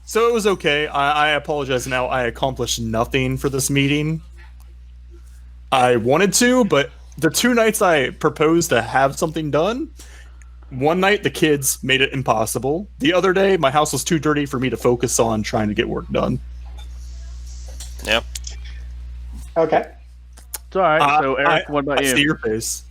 So it was okay. I apologize now. I accomplished nothing for this meeting. I wanted to, but the 2 nights I proposed to have something done, one night the kids made it impossible. The other day, my house was too dirty for me to focus on trying to get work done. Yep. Okay. It's all right. So, Eric, what about I you? see your face.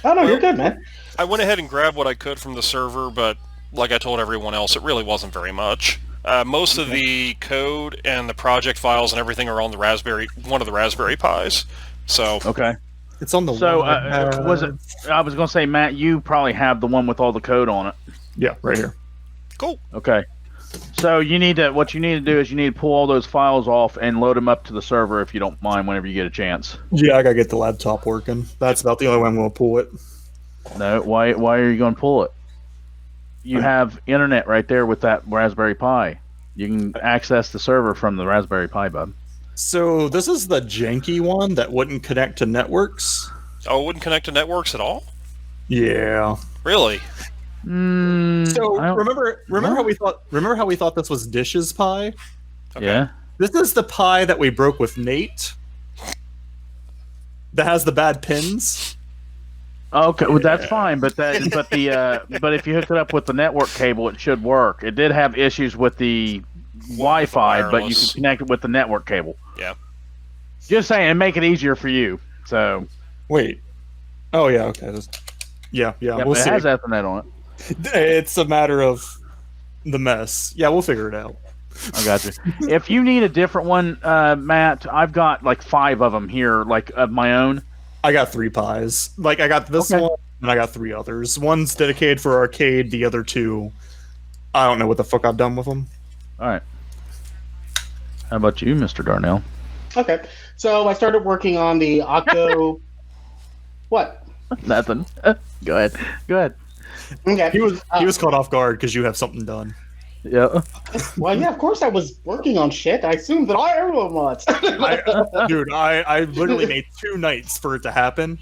Oh no, you're good, man. I went ahead and grabbed what I could from the server, but like I told everyone else, it really wasn't very much. Most of the code and the project files and everything are on the one of the Raspberry Pis. So Okay. It's on the So, one. was it? I was going to say, Matt, you probably have the one with all the code on it. Yeah, right here. cool. Okay. So what you need to do is you need to pull all those files off and load them up to the server if you don't mind whenever you get a chance. Yeah, I gotta get the laptop working. That's about the only way I'm gonna pull it. No, why are you going to pull it? You have internet right there with that Raspberry Pi. You can access the server from the Raspberry Pi, bud. So this is the janky one that wouldn't connect to networks. Oh, it wouldn't connect to networks at all? Yeah. Really? So I don't- remember how we thought this was Dish's pie? Okay. Yeah. This is the pie that we broke with Nate. That has the bad pins. Okay, well that's fine, but but if you hook it up with the network cable, it should work. It did have issues with the Wi-Fi, but you can wireless. connect it with the network cable. Yeah. Just saying, and make it easier for you. So Wait. Oh yeah, okay. Yeah, yeah, we'll but see. it has Ethernet on it. It's a matter of the mess. Yeah, we'll figure it out. I got you. If you need a different one, Matt, I've got like 5 of them here, like of my own. I got 3 pies. Like I got this Okay. one and I got 3 others. One's dedicated for arcade, the other 2 I don't know what the fuck I've done with them. All right. How about you, Mr. Darnell? Okay. So I started working on the Octo. What? Nothing. Go ahead. Okay. He was caught off guard because you have something done. Yeah. Well, yeah, of course I was working on shit. I assumed that everyone was. I literally made 2 nights for it to happen.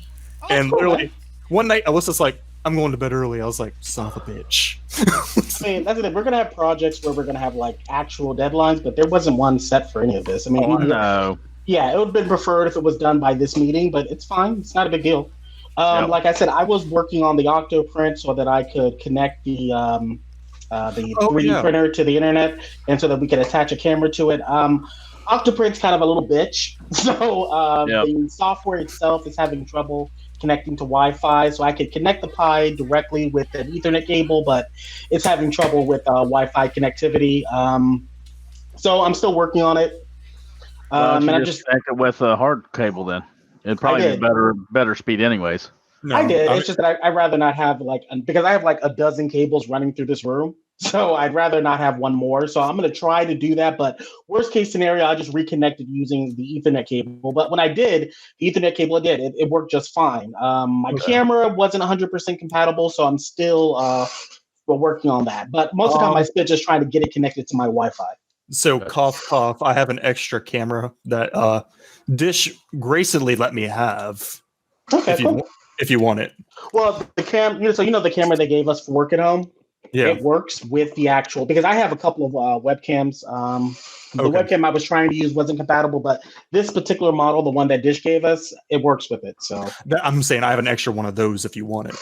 And cool, literally man. one night Alyssa's like, I'm going to bed early. I was like, son of a bitch. I mean, that's the thing. We're gonna have projects where we're gonna have like actual deadlines, but there wasn't one set for any of this. I mean, No. yeah, it would have been preferred if it was done by this meeting, but it's fine. It's not a big deal. Like I said, I was working on the Octo print so that I could connect the 3D printer to the internet, and so that we could attach a camera to it. Octoprint's kind of a little bitch, so the software itself is having trouble connecting to Wi-Fi. So I could connect the Pi directly with an Ethernet cable, but it's having trouble with Wi-Fi connectivity. So I'm still working on it. And I just connect it with a hard cable then. It'd probably be better speed anyways. No, I did. It's just that I'd rather not have because I have like a dozen cables running through this room. So I'd rather not have one more. So I'm going to try to do that. But worst case scenario, I just reconnected using the Ethernet cable. But when I did, the Ethernet cable, it worked just fine. My camera wasn't 100% compatible. So I'm still working on that. But most of the time I spent just trying to get it connected to my Wi-Fi. So cough, cough. I have an extra camera that Dish graciously let me have. Okay, cool. If you want it. Well, the the camera they gave us for work at home. Yeah. It works with the actual, because I have a couple of webcams. The webcam I was trying to use wasn't compatible, but this particular model, the one that Dish gave us, it works with it. So I'm saying I have an extra one of those if you want it.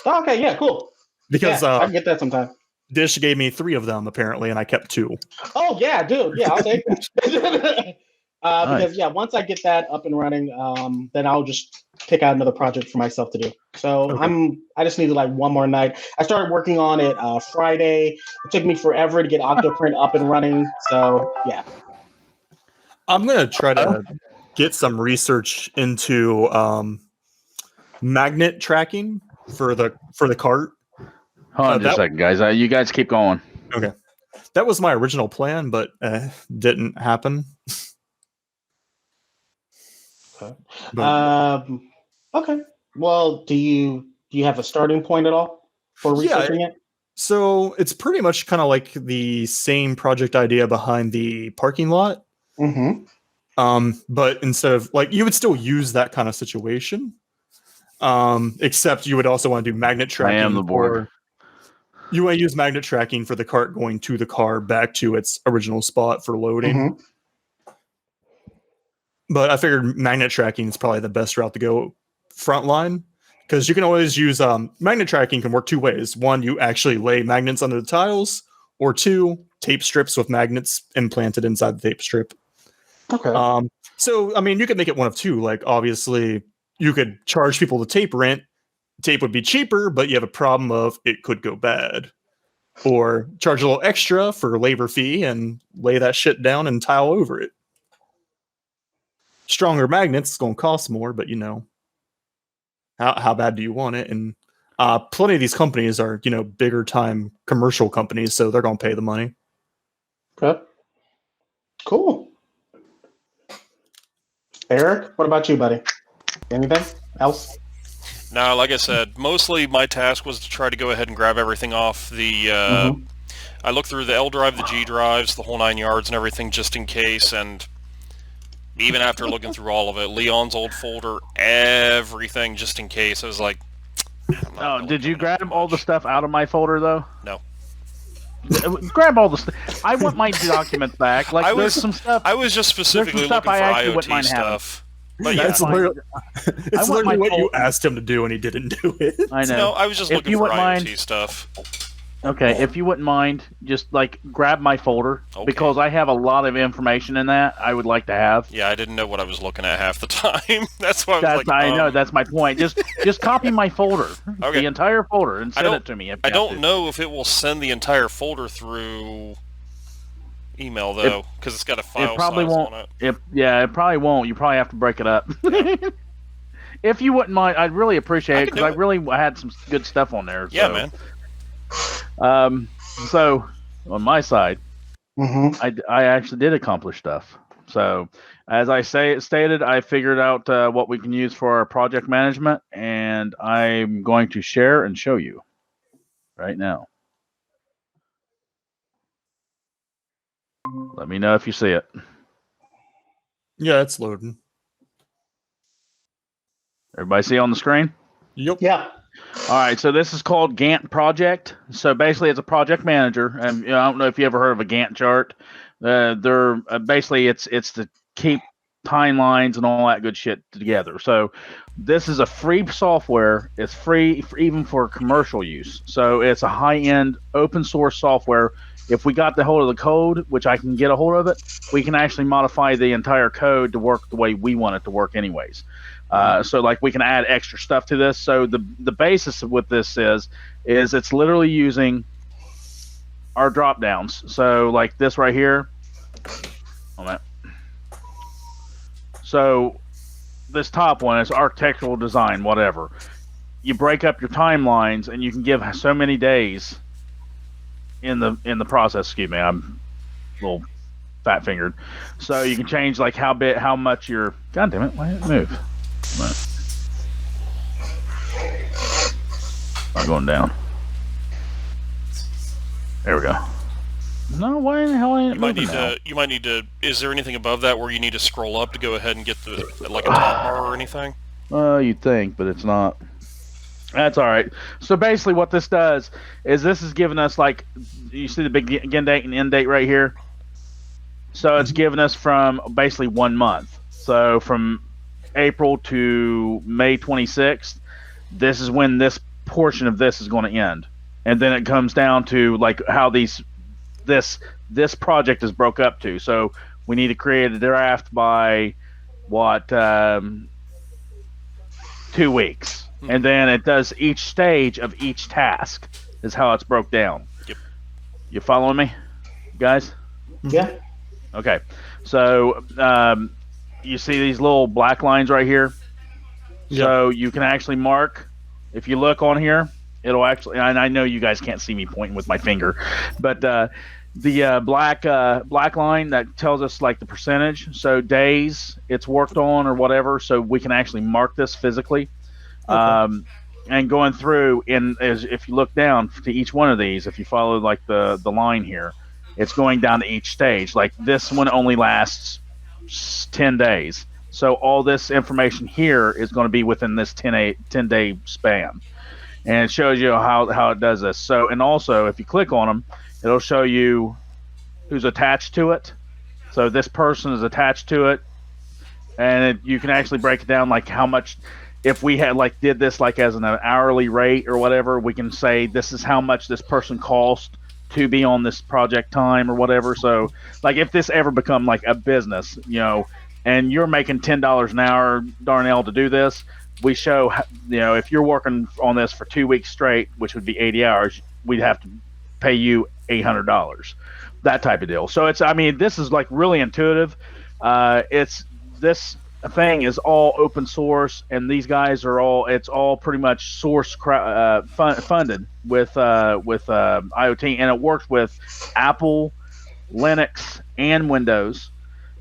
Okay, yeah, cool. Because I can get that sometime. Dish gave me 3 of them apparently, and I kept 2. Oh yeah, dude. Yeah, I'll take that. Because once I get that up and running, then I'll just pick out another project for myself to do. So I just needed like one more night. I started working on it Friday. It took me forever to get Octoprint up and running. So yeah. I'm gonna try to get some research into magnet tracking for the cart. Hold on just a second, guys. You guys keep going. Okay. That was my original plan, but didn't happen. Okay. Well, do you have a starting point at all for researching it? So it's pretty much kind of like the same project idea behind the parking lot. Mm-hmm. But instead of you would still use that kind of situation. Except you would also want to do magnet tracking. I am the board. You want to use magnet tracking for the cart going to the car back to its original spot for loading. But I figured magnet tracking is probably the best route to go frontline, because you can always use magnet tracking can work two ways. One, you actually lay magnets under the tiles, or two, tape strips with magnets implanted inside the tape strip. Okay. So, I mean, you could make it one of two. Like, obviously, you could charge people the tape rent. Tape would be cheaper, but you have a problem of it could go bad. Or charge a little extra for labor fee and lay that shit down and tile over it. Stronger magnets is going to cost more, but you know, how bad do you want it? And plenty of these companies are, you know, bigger time commercial companies, so they're going to pay the money. Okay. Cool. Eric, what about you, buddy? Anything else? No, like I said, mostly my task was to try to go ahead and grab everything off the... I looked through the L drive, the G drives, the whole 9 yards and everything just in case, and even after looking through all of it, Leon's old folder, everything just in case, I was like... Oh, did you grab all the stuff out of my folder, though? No. Grab all the stuff. I want my documents back. Like, there's some stuff... I was just specifically looking for IoT stuff. But yeah, it's literally what you asked him to do, and he didn't do it. I know. No, I was just looking for IoT stuff. Okay, if you wouldn't mind, just like grab my folder because I have a lot of information in that I would like to have. Yeah, I didn't know what I was looking at half the time. That's why I know that's my point. Just copy my folder, the entire folder, and send it to me. I don't know if it will send the entire folder through email though, because it's got a file it probably size won't. on it. It probably won't. You probably have to break it up. If you wouldn't mind, I'd really appreciate it because I really had some good stuff on there. Yeah, so. man. So on my side, I actually did accomplish stuff. So as I stated, I figured out what we can use for our project management, and I'm going to share and show you right now. Let me know if you see it. Yeah, it's loading. Everybody see on the screen? Yep. Yeah. All right, so this is called Gantt project. So basically, it's a project manager, and I don't know if you ever heard of a Gantt chart. They're basically it's to keep timelines and all that good shit together. So this is a free software. It's free even for commercial use. So it's a high-end open source software. If we got the hold of the code, which I can get a hold of it, we can actually modify the entire code to work the way we want it to work anyways. So like we can add extra stuff to this. So the basis of what this is it's literally using our drop downs. So like this right here. On that. So this top one is architectural design, whatever. You break up your timelines and you can give so many days in the process. Excuse me, I'm a little fat fingered. So you can change like how much you're. God damn it! Why didn't it move? Not going down. There we go. No, why in the hell ain't it moving now? You might need to. Is there anything above that where you need to scroll up to go ahead and get the like a top bar or anything? You'd think, but it's not. That's all right. So basically, what this does is this is giving us like you see the begin date and end date right here. So it's giving us from basically 1 month. So from April to May 26th, this is when this portion of this is going to end, and then it comes down to like how this project is broke up to. So we need to create a draft by what 2 weeks, and then it does each stage of each task is how it's broke down. Yep. You following me, guys? Yeah. Okay. So you see these little black lines right here. So you can actually mark. If you look on here, it'll actually. And I know you guys can't see me pointing with my finger, but the black line that tells us like the percentage. So days it's worked on or whatever. So we can actually mark this physically. Okay. And going through, if you look down to each one of these, if you follow like the line here, it's going down to each stage. Like this one only lasts 10 days. So all this information here is going to be within this 10-day span. and it shows you how it does this. So, and also if you click on them, it'll show you who's attached to it. So this person is attached to it, and you can actually break it down like how much. If we had did this as an hourly rate or whatever, we can say this is how much this person cost to be on this project time or whatever. So if this ever become a business, and you're making $10 an hour, Darnell, to do this, we show, if you're working on this for 2 weeks straight, which would be 80 hours, we'd have to pay you $800, that type of deal. So this is really intuitive. This thing is all open source, and these guys it's all pretty much source funded with IoT, and it works with Apple, Linux, and Windows.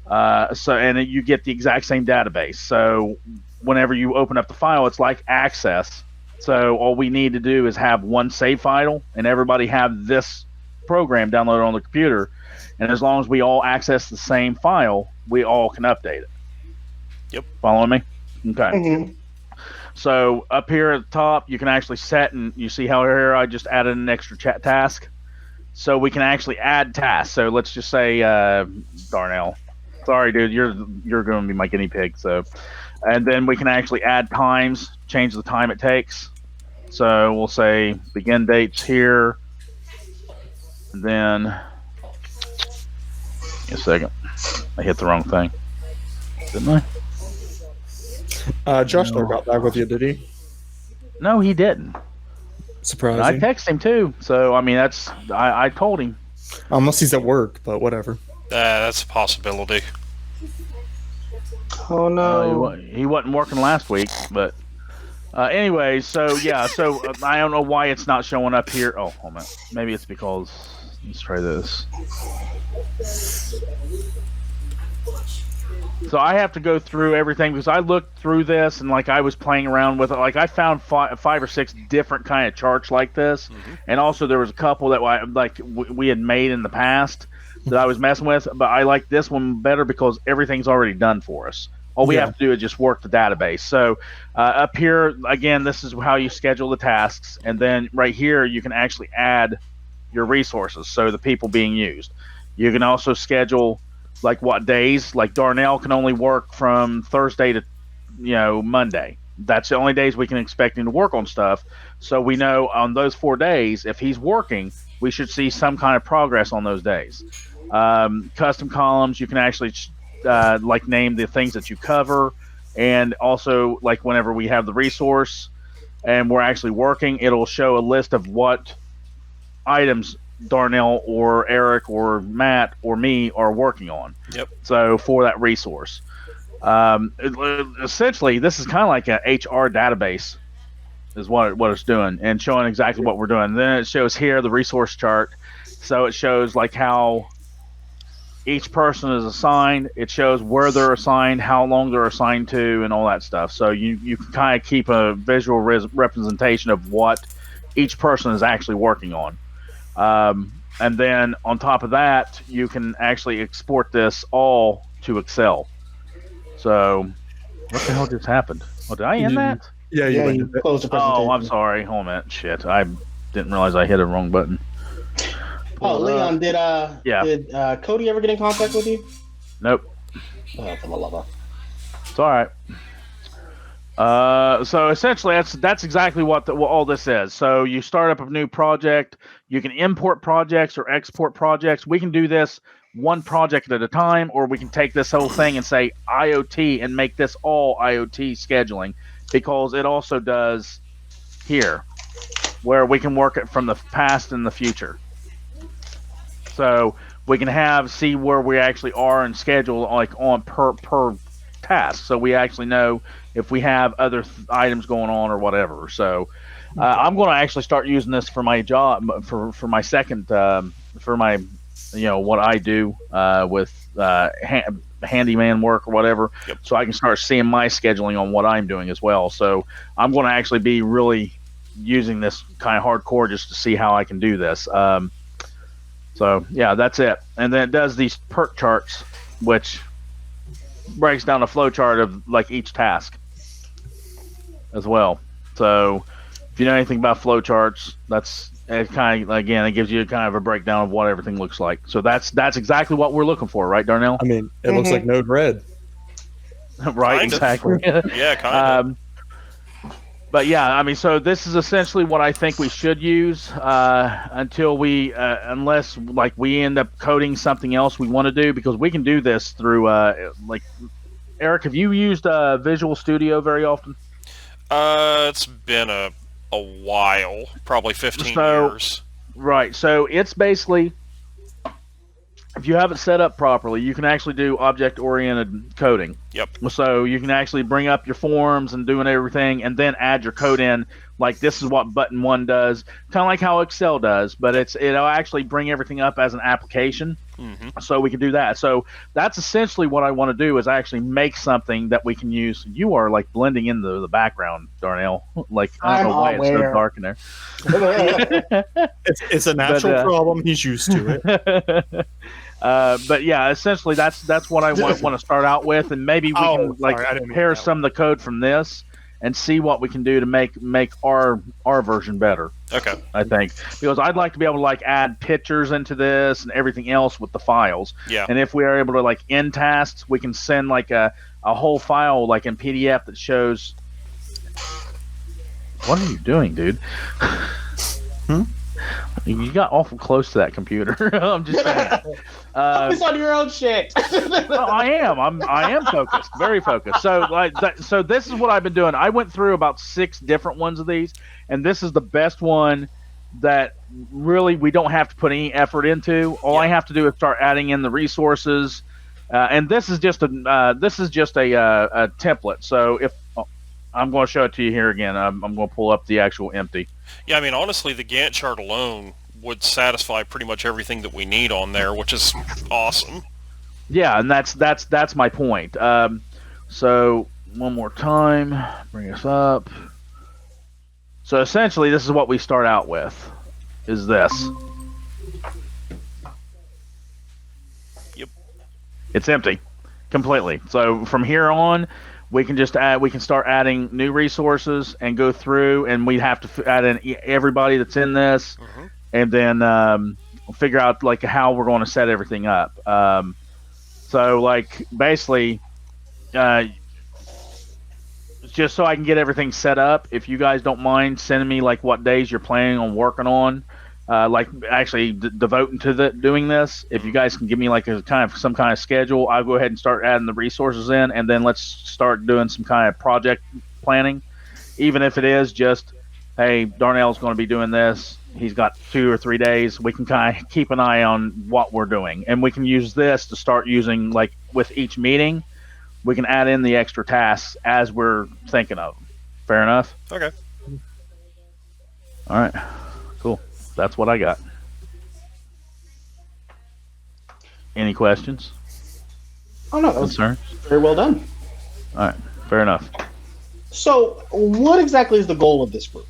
And you get the exact same database. So whenever you open up the file, it's like Access. So all we need to do is have one save file, and everybody have this program downloaded on the computer. And as long as we all access the same file, we all can update it. Yep. Following me? Okay. Mm-hmm. So up here at the top, you can actually set, and you see how here I just added an extra chat task. So we can actually add tasks. So let's just say, Darnell. Sorry, dude, you're going to be my guinea pig. So, and then we can actually add times, change the time it takes. So we'll say begin dates here. And then, a second, I hit the wrong thing, didn't I? Josh never got back with you, did he? No, he didn't. Surprising. And I texted him too. So I told him. Unless he's at work, but whatever. That's a possibility. Oh no. He wasn't working last week, but anyway, so yeah, I don't know why it's not showing up here. Oh, hold on. Maybe it's because, let's try this. So I have to go through everything because I looked through this and I was playing around with it. I found five or six different kind of charts like this, and also there was a couple that we had made in the past that I was messing with, but I like this one better because everything's already done for us. All we have to do is just work the database. So up here, again, this is how you schedule the tasks, and then right here you can actually add your resources, so the people being used. You can also schedule what days. Darnell can only work from Thursday to Monday. That's the only days we can expect him to work on stuff. So we know on those 4 days, if he's working, we should see some kind of progress on those days. Custom columns, you can actually name the things that you cover, and also whenever we have the resource and we're actually working, it'll show a list of what items Darnell or Eric or Matt or me are working on. Yep. So for that resource, essentially, this is kind of like an HR database, is what it's doing, and showing exactly what we're doing. And then it shows here the resource chart, so it shows how each person is assigned. It shows where they're assigned, how long they're assigned to, and all that stuff. So you can kind of keep a visual representation of what each person is actually working on. And then on top of that, you can actually export this all to Excel. So what the hell just happened? Oh, did I end that? Yeah, you closed the presentation. Oh, I'm sorry. Hold on a minute. Shit, I didn't realize I hit the wrong button. Oh, Leon, did Cody ever get in contact with you? Nope. Oh, for the love. It's all right. So essentially, that's exactly what all this is. So you start up a new project. You can import projects or export projects. We can do this one project at a time, or we can take this whole thing and say IoT and make this all IoT scheduling, because it also does here, where we can work it from the past and the future. So we can see where we actually are and schedule on per task, so we actually know if we have other items going on or whatever. So I'm going to actually start using this for my job, for my second, for my, what I do with handyman work or whatever. Yep. So I can start seeing my scheduling on what I'm doing as well. So I'm going to actually be really using this kind of hardcore just to see how I can do this. So yeah, that's it. And then it does these perk charts, which breaks down a flow chart of each task as well. So If you know anything about flowcharts, that's kind of, again, it gives you kind of a breakdown of what everything looks like. So that's exactly what we're looking for, right, Darnell? I mean, it looks like Node-RED. Right, Kind of. exactly. Yeah, kind of. But yeah, I mean, so this is essentially what I think we should use until unless like we end up coding something else we want to do, because we can do this through like, Eric, have you used Visual Studio very often? It's been a while, probably 15 years. Right, so it's basically, if you have it set up properly, you can actually do object-oriented coding. Yep. So you can actually bring up your forms and doing everything, and then add your code in. Like, this is what button 1 does, kind of like how Excel does, but it'll actually bring everything up as an application. Mm-hmm. So we can do that. So that's essentially what I want to do, is actually make something that we can use. You are like blending into the background, Darnell. Like, I don't know why it's so dark in there. It's a natural problem. He's used to it. But yeah, essentially that's what I want to start out with, and maybe we can pair some of the code from this and see what we can do to make our version better. Okay. I think, because I'd like to be able to like add pictures into this and everything else with the files. Yeah. And if we are able to like end tasks, we can send like a whole file like in PDF that shows. What are you doing, dude? You got awful close to that computer. I'm just saying. Focus on your own shit. I am focused, very focused. So so this is what I've been doing. I went through about 6 different ones of these, and this is the best one that really we don't have to put any effort into. All I have to do is start adding in the resources, and this is just a template. So if I'm going to show it to you here again, I'm going to pull up the actual empty. Yeah, I mean, honestly, the Gantt chart alone would satisfy pretty much everything that we need on there, which is awesome. Yeah, and that's my point. So one more time, bring us up. So essentially, this is what we start out with, is this. Yep. It's empty, completely. So from here on, we can just we can start adding new resources and go through, and we have to add in everybody that's in this, and then figure out like how we're going to set everything up. So like basically, just so I can get everything set up, if you guys don't mind sending me like what days you're planning on working on, like actually devoting to doing this. If you guys can give me like some kind of schedule, I'll go ahead and start adding the resources in, and then let's start doing some kind of project planning. Even if it is just, hey, Darnell's going to be doing this. He's got 2 or 3 days. We can kind of keep an eye on what we're doing, and we can use this to start using, like with each meeting, we can add in the extra tasks as we're thinking of them. Fair enough? Okay. All right. Cool. That's what I got. Any questions? Oh no, that was Concerns? very well done. All right. Fair enough. So, what exactly is the goal of this group?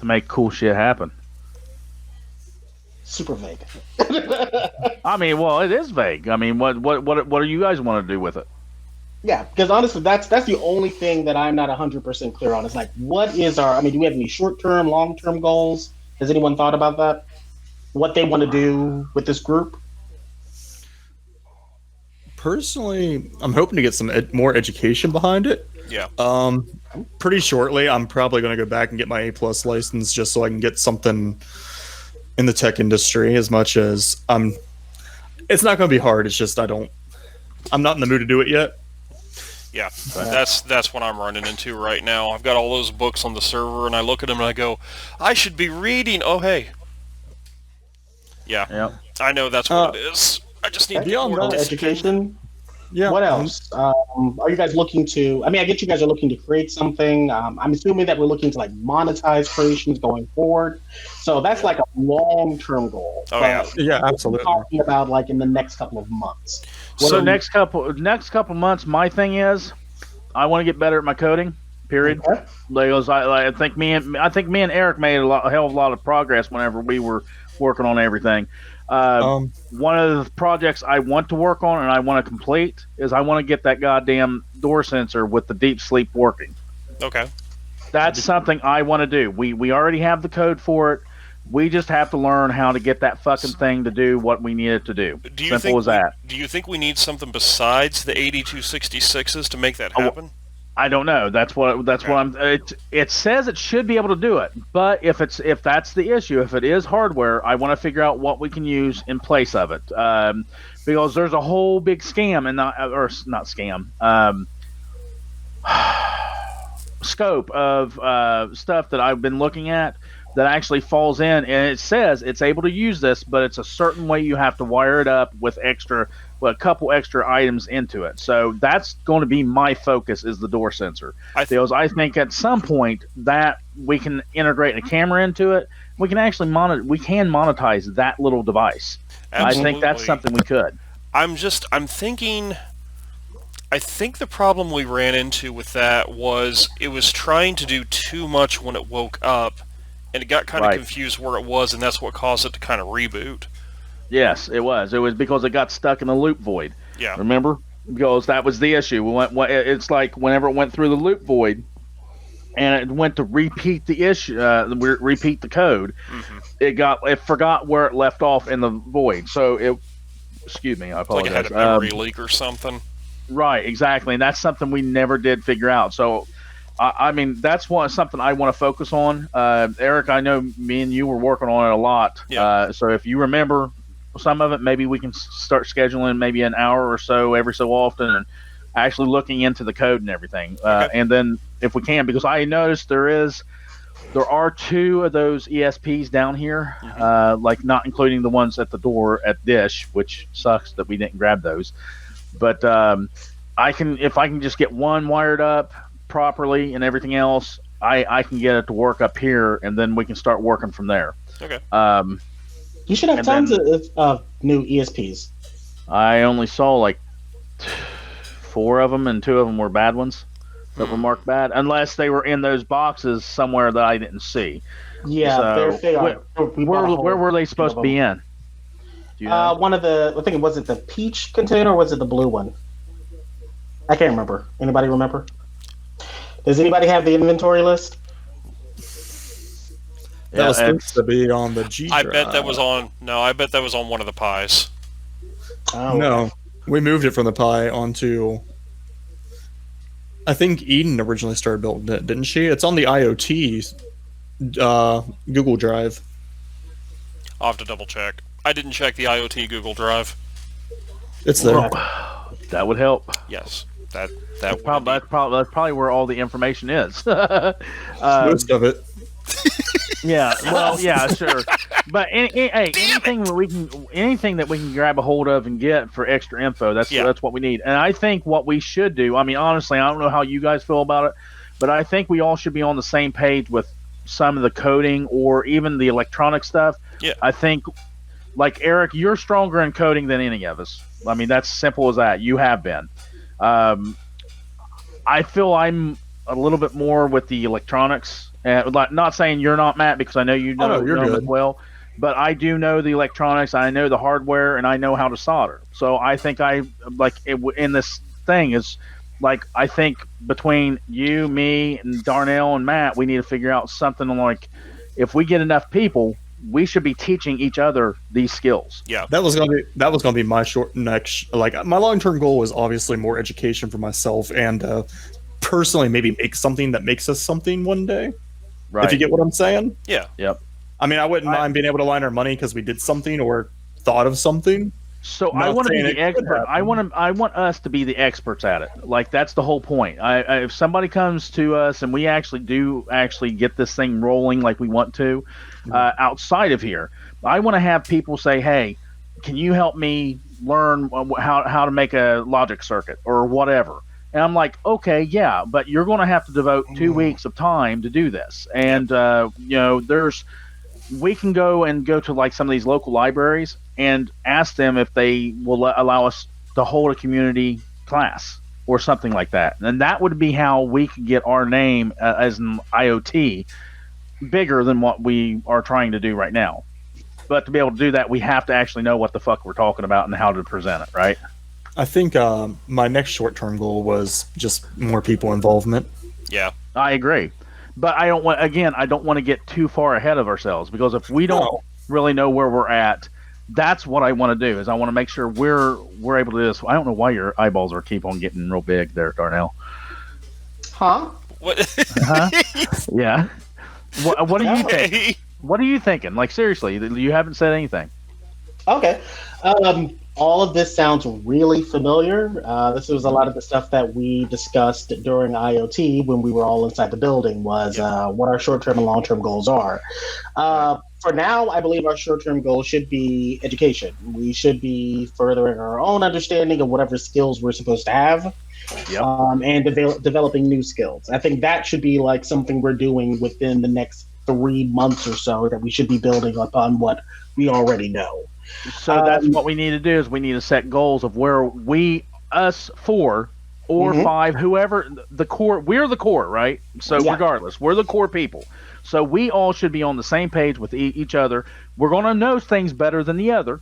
To make cool shit happen. Super vague. I mean, well, it is vague. I mean, what do you guys want to do with it? Yeah, because honestly, that's the only thing that I'm not 100% clear on. Is like, what is our? I mean, do we have any short-term, long-term goals? Has anyone thought about that? What they want to do with this group? Personally, I'm hoping to get some more education behind it. Yeah. Pretty shortly, I'm probably going to go back and get my A+ license just so I can get something in the tech industry. As much as it's not going to be hard. It's just I'm not in the mood to do it yet. Yeah, that's what I'm running into right now. I've got all those books on the server, and I look at them and I go, I should be reading. Oh, hey. Yeah. Yep. I know that's what it is. I just need to get more education. Yeah. What else? Are you guys looking to? I mean, I get you guys are looking to create something. I'm assuming that we're looking to like monetize creations going forward. So that's like a long-term goal. Oh yeah, yeah, absolutely. We're talking about like in the next couple of months. So next couple months, my thing is, I want to get better at my coding. Period. Okay. Because I think me and Eric made a hell of a lot of progress whenever we were working on everything. One of the projects I want to work on and I want to complete is I want to get that goddamn door sensor with the deep sleep working. Okay. That's something I want to do. We already have the code for it. We just have to learn how to get that fucking thing to do what we need it to do. Simple as that. Do you think we need something besides the 8266s to make that happen? I don't know. That's what I'm. It says it should be able to do it, but if that's the issue, if it is hardware, I want to figure out what we can use in place of it, because there's a whole big scam and not scam. Scope of stuff that I've been looking at that actually falls in, and it says it's able to use this, but it's a certain way you have to wire it up with a couple extra items into it. So that's going to be my focus, is the door sensor, because I think at some point that we can integrate a camera into it. We can actually monetize that little device. Absolutely. I think that's something we could. I'm thinking. I think the problem we ran into with that was it was trying to do too much when it woke up, and it got kind of confused where it was, and that's what caused it to kind of reboot. Yes, it was. It was because it got stuck in the loop void. Yeah. Remember? Because that was the issue. It's like whenever it went through the loop void, and it went to repeat the issue, repeat the code, it forgot where it left off in the void. So excuse me, I apologize. Like it had a memory leak or something. Right, exactly, and that's something we never did figure out. So, I mean, that's something I want to focus on. Eric, I know me and you were working on it a lot. Yeah. So if you remember some of it, maybe we can start scheduling maybe an hour or so every so often and actually looking into the code and everything. Okay. And then if we can, because I noticed there are 2 of those ESPs down here, like not including the ones at the door at Dish, which sucks that we didn't grab those. But if I can just get one wired up properly and everything else, I can get it to work up here, and then we can start working from there. Okay. You should have tons of new ESPs. I only saw like 4 of them, and 2 of them were bad ones that were marked bad, unless they were in those boxes somewhere that I didn't see. Yeah, so where were they supposed to be in? One of I think was it the peach container or was it the blue one? I can't remember. Anybody remember? Does anybody have the inventory list? That was supposed to be on the G drive. I bet that was on one of the pies. Oh, no, we moved it from the Pi onto. I think Eden originally started building it, didn't she? It's on the IoT Google Drive. I'll have to double check. I didn't check the IoT Google Drive. It's there. That would help. Yes, that's probably where all the information is. Most of it. Yeah. Well, yeah, sure. But anything that we can grab a hold of and get for extra info, that's what we need. And I think what we should do. I mean, honestly, I don't know how you guys feel about it, but I think we all should be on the same page with some of the coding or even the electronic stuff. Yeah. I think. Like, Eric, you're stronger in coding than any of us. I mean, that's simple as that. You have been. I feel I'm a little bit more with the electronics. Not saying you're not, Matt, because I know you know them as well. But I do know the electronics. I know the hardware, and I know how to solder. So I think in this thing is like, I think between you, me, and Darnell and Matt, we need to figure out something like, if we get enough people, we should be teaching each other these skills. Yeah, that was gonna be my my long-term goal was obviously more education for myself and personally maybe make something that makes us something one day. Right. If you get what I'm saying. Yeah. Yep. I mean, I wouldn't mind being able to line our money because we did something or thought of something. So I want to be the expert. I want us to be the experts at it. Like, that's the whole point. If somebody comes to us and we actually get this thing rolling like we want to, outside of here, I want to have people say, "Hey, can you help me learn how to make a logic circuit or whatever?" And I'm like, "Okay, yeah, but you're going to have to devote 2 weeks of time to do this." And we can go to like some of these local libraries and ask them if they will allow us to hold a community class or something like that. And that would be how we could get our name as an IoT bigger than what we are trying to do right now. But to be able to do that, we have to actually know what the fuck we're talking about and how to present it, right? I think my next short-term goal was just more people involvement. Yeah. I agree. But I don't want, again, I don't want to get too far ahead of ourselves, because if we don't really know where we're at, that's what I want to do. Is I want to make sure we're able to do this. I don't know why your eyeballs are keep on getting real big there, Darnell. Huh? What? Huh? Yeah. What are you thinking? What are you thinking? Like, seriously, you haven't said anything. Okay. All of this sounds really familiar. This was a lot of the stuff that we discussed during IoT when we were all inside the building, was what our short-term and long-term goals are. For now, I believe our short-term goal should be education. We should be furthering our own understanding of whatever skills we're supposed to have. Yep. And developing new skills. I think that should be like something we're doing within the next 3 months or so, that we should be building upon what we already know. So that's what we need to do, is we need to set goals of where us 4 or 5, whoever, the core, we're the core, right? So regardless, we're the core people. So we all should be on the same page with each other. We're going to know things better than the other,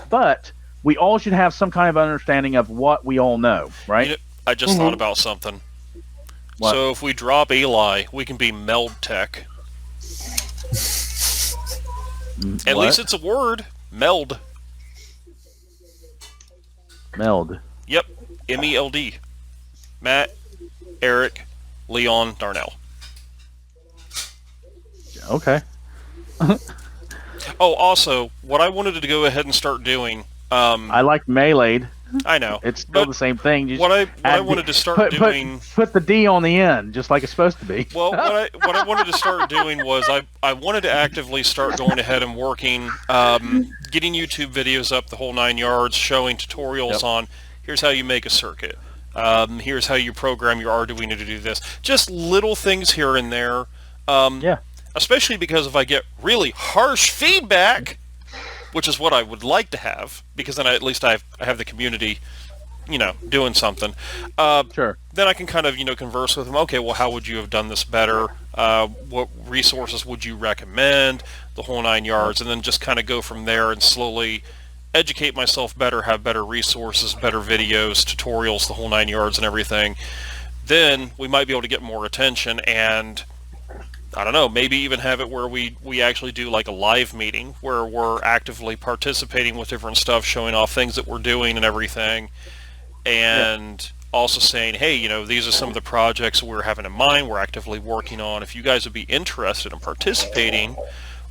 but we all should have some kind of understanding of what we all know, right? You know, I just thought about something. What? So if we drop Eli, we can be MELED Tech. At least it's a word. MELED. MELD. Yep. MELD. Matt, Eric, Leon, Darnell. Okay. Oh, also, what I wanted to go ahead and start doing... I like MELED. I know. It's still the same thing. You What I wanted to start doing... Put the D on the end, just like it's supposed to be. Well, what I wanted to start doing was I wanted to actively start going ahead and working, getting YouTube videos up the whole 9 yards, showing tutorials on here's how you make a circuit, here's how you program your Arduino to do this. Just little things here and there. Especially because if I get really harsh feedback, which is what I would like to have, because then at least I have the community, doing something. Sure. Then I can kind of, converse with them. Okay, well, how would you have done this better? What resources would you recommend? The whole 9 yards, and then just kind of go from there and slowly educate myself better, have better resources, better videos, tutorials, the whole 9 yards and everything. Then we might be able to get more attention, and I don't know, maybe even have it where we actually do like a live meeting where we're actively participating with different stuff, showing off things that we're doing and everything, and also saying, hey, these are some of the projects we're having in mind, we're actively working on. If you guys would be interested in participating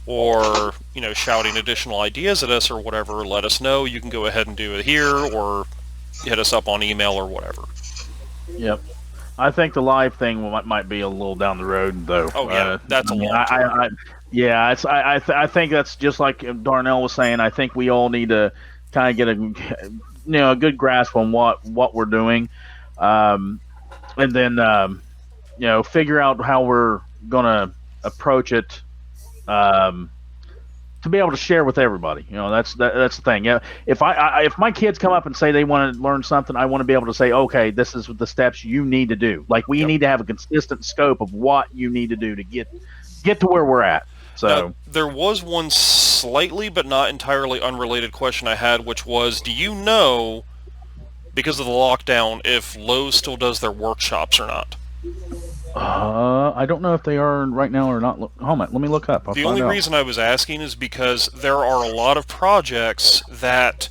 or, shouting additional ideas at us or whatever, let us know. You can go ahead and do it here or hit us up on email or whatever. Yep. I think the live thing might be a little down the road, though. Oh yeah, that's a long term. I think that's just like Darnell was saying. I think we all need to kind of get a good grasp on what we're doing, and then figure out how we're gonna approach it, to be able to share with everybody. That's the thing. Yeah, if my kids come up and say they want to learn something, I want to be able to say, okay, this is the steps you need to do. Like, we need to have a consistent scope of what you need to do to get to where we're at. So now, there was one slightly but not entirely unrelated question I had, which was, do you know, because of the lockdown, if Lowe's still does their workshops or not? I don't know if they are right now or not. Hold on, let me look up. The only reason I was asking is because there are a lot of projects that,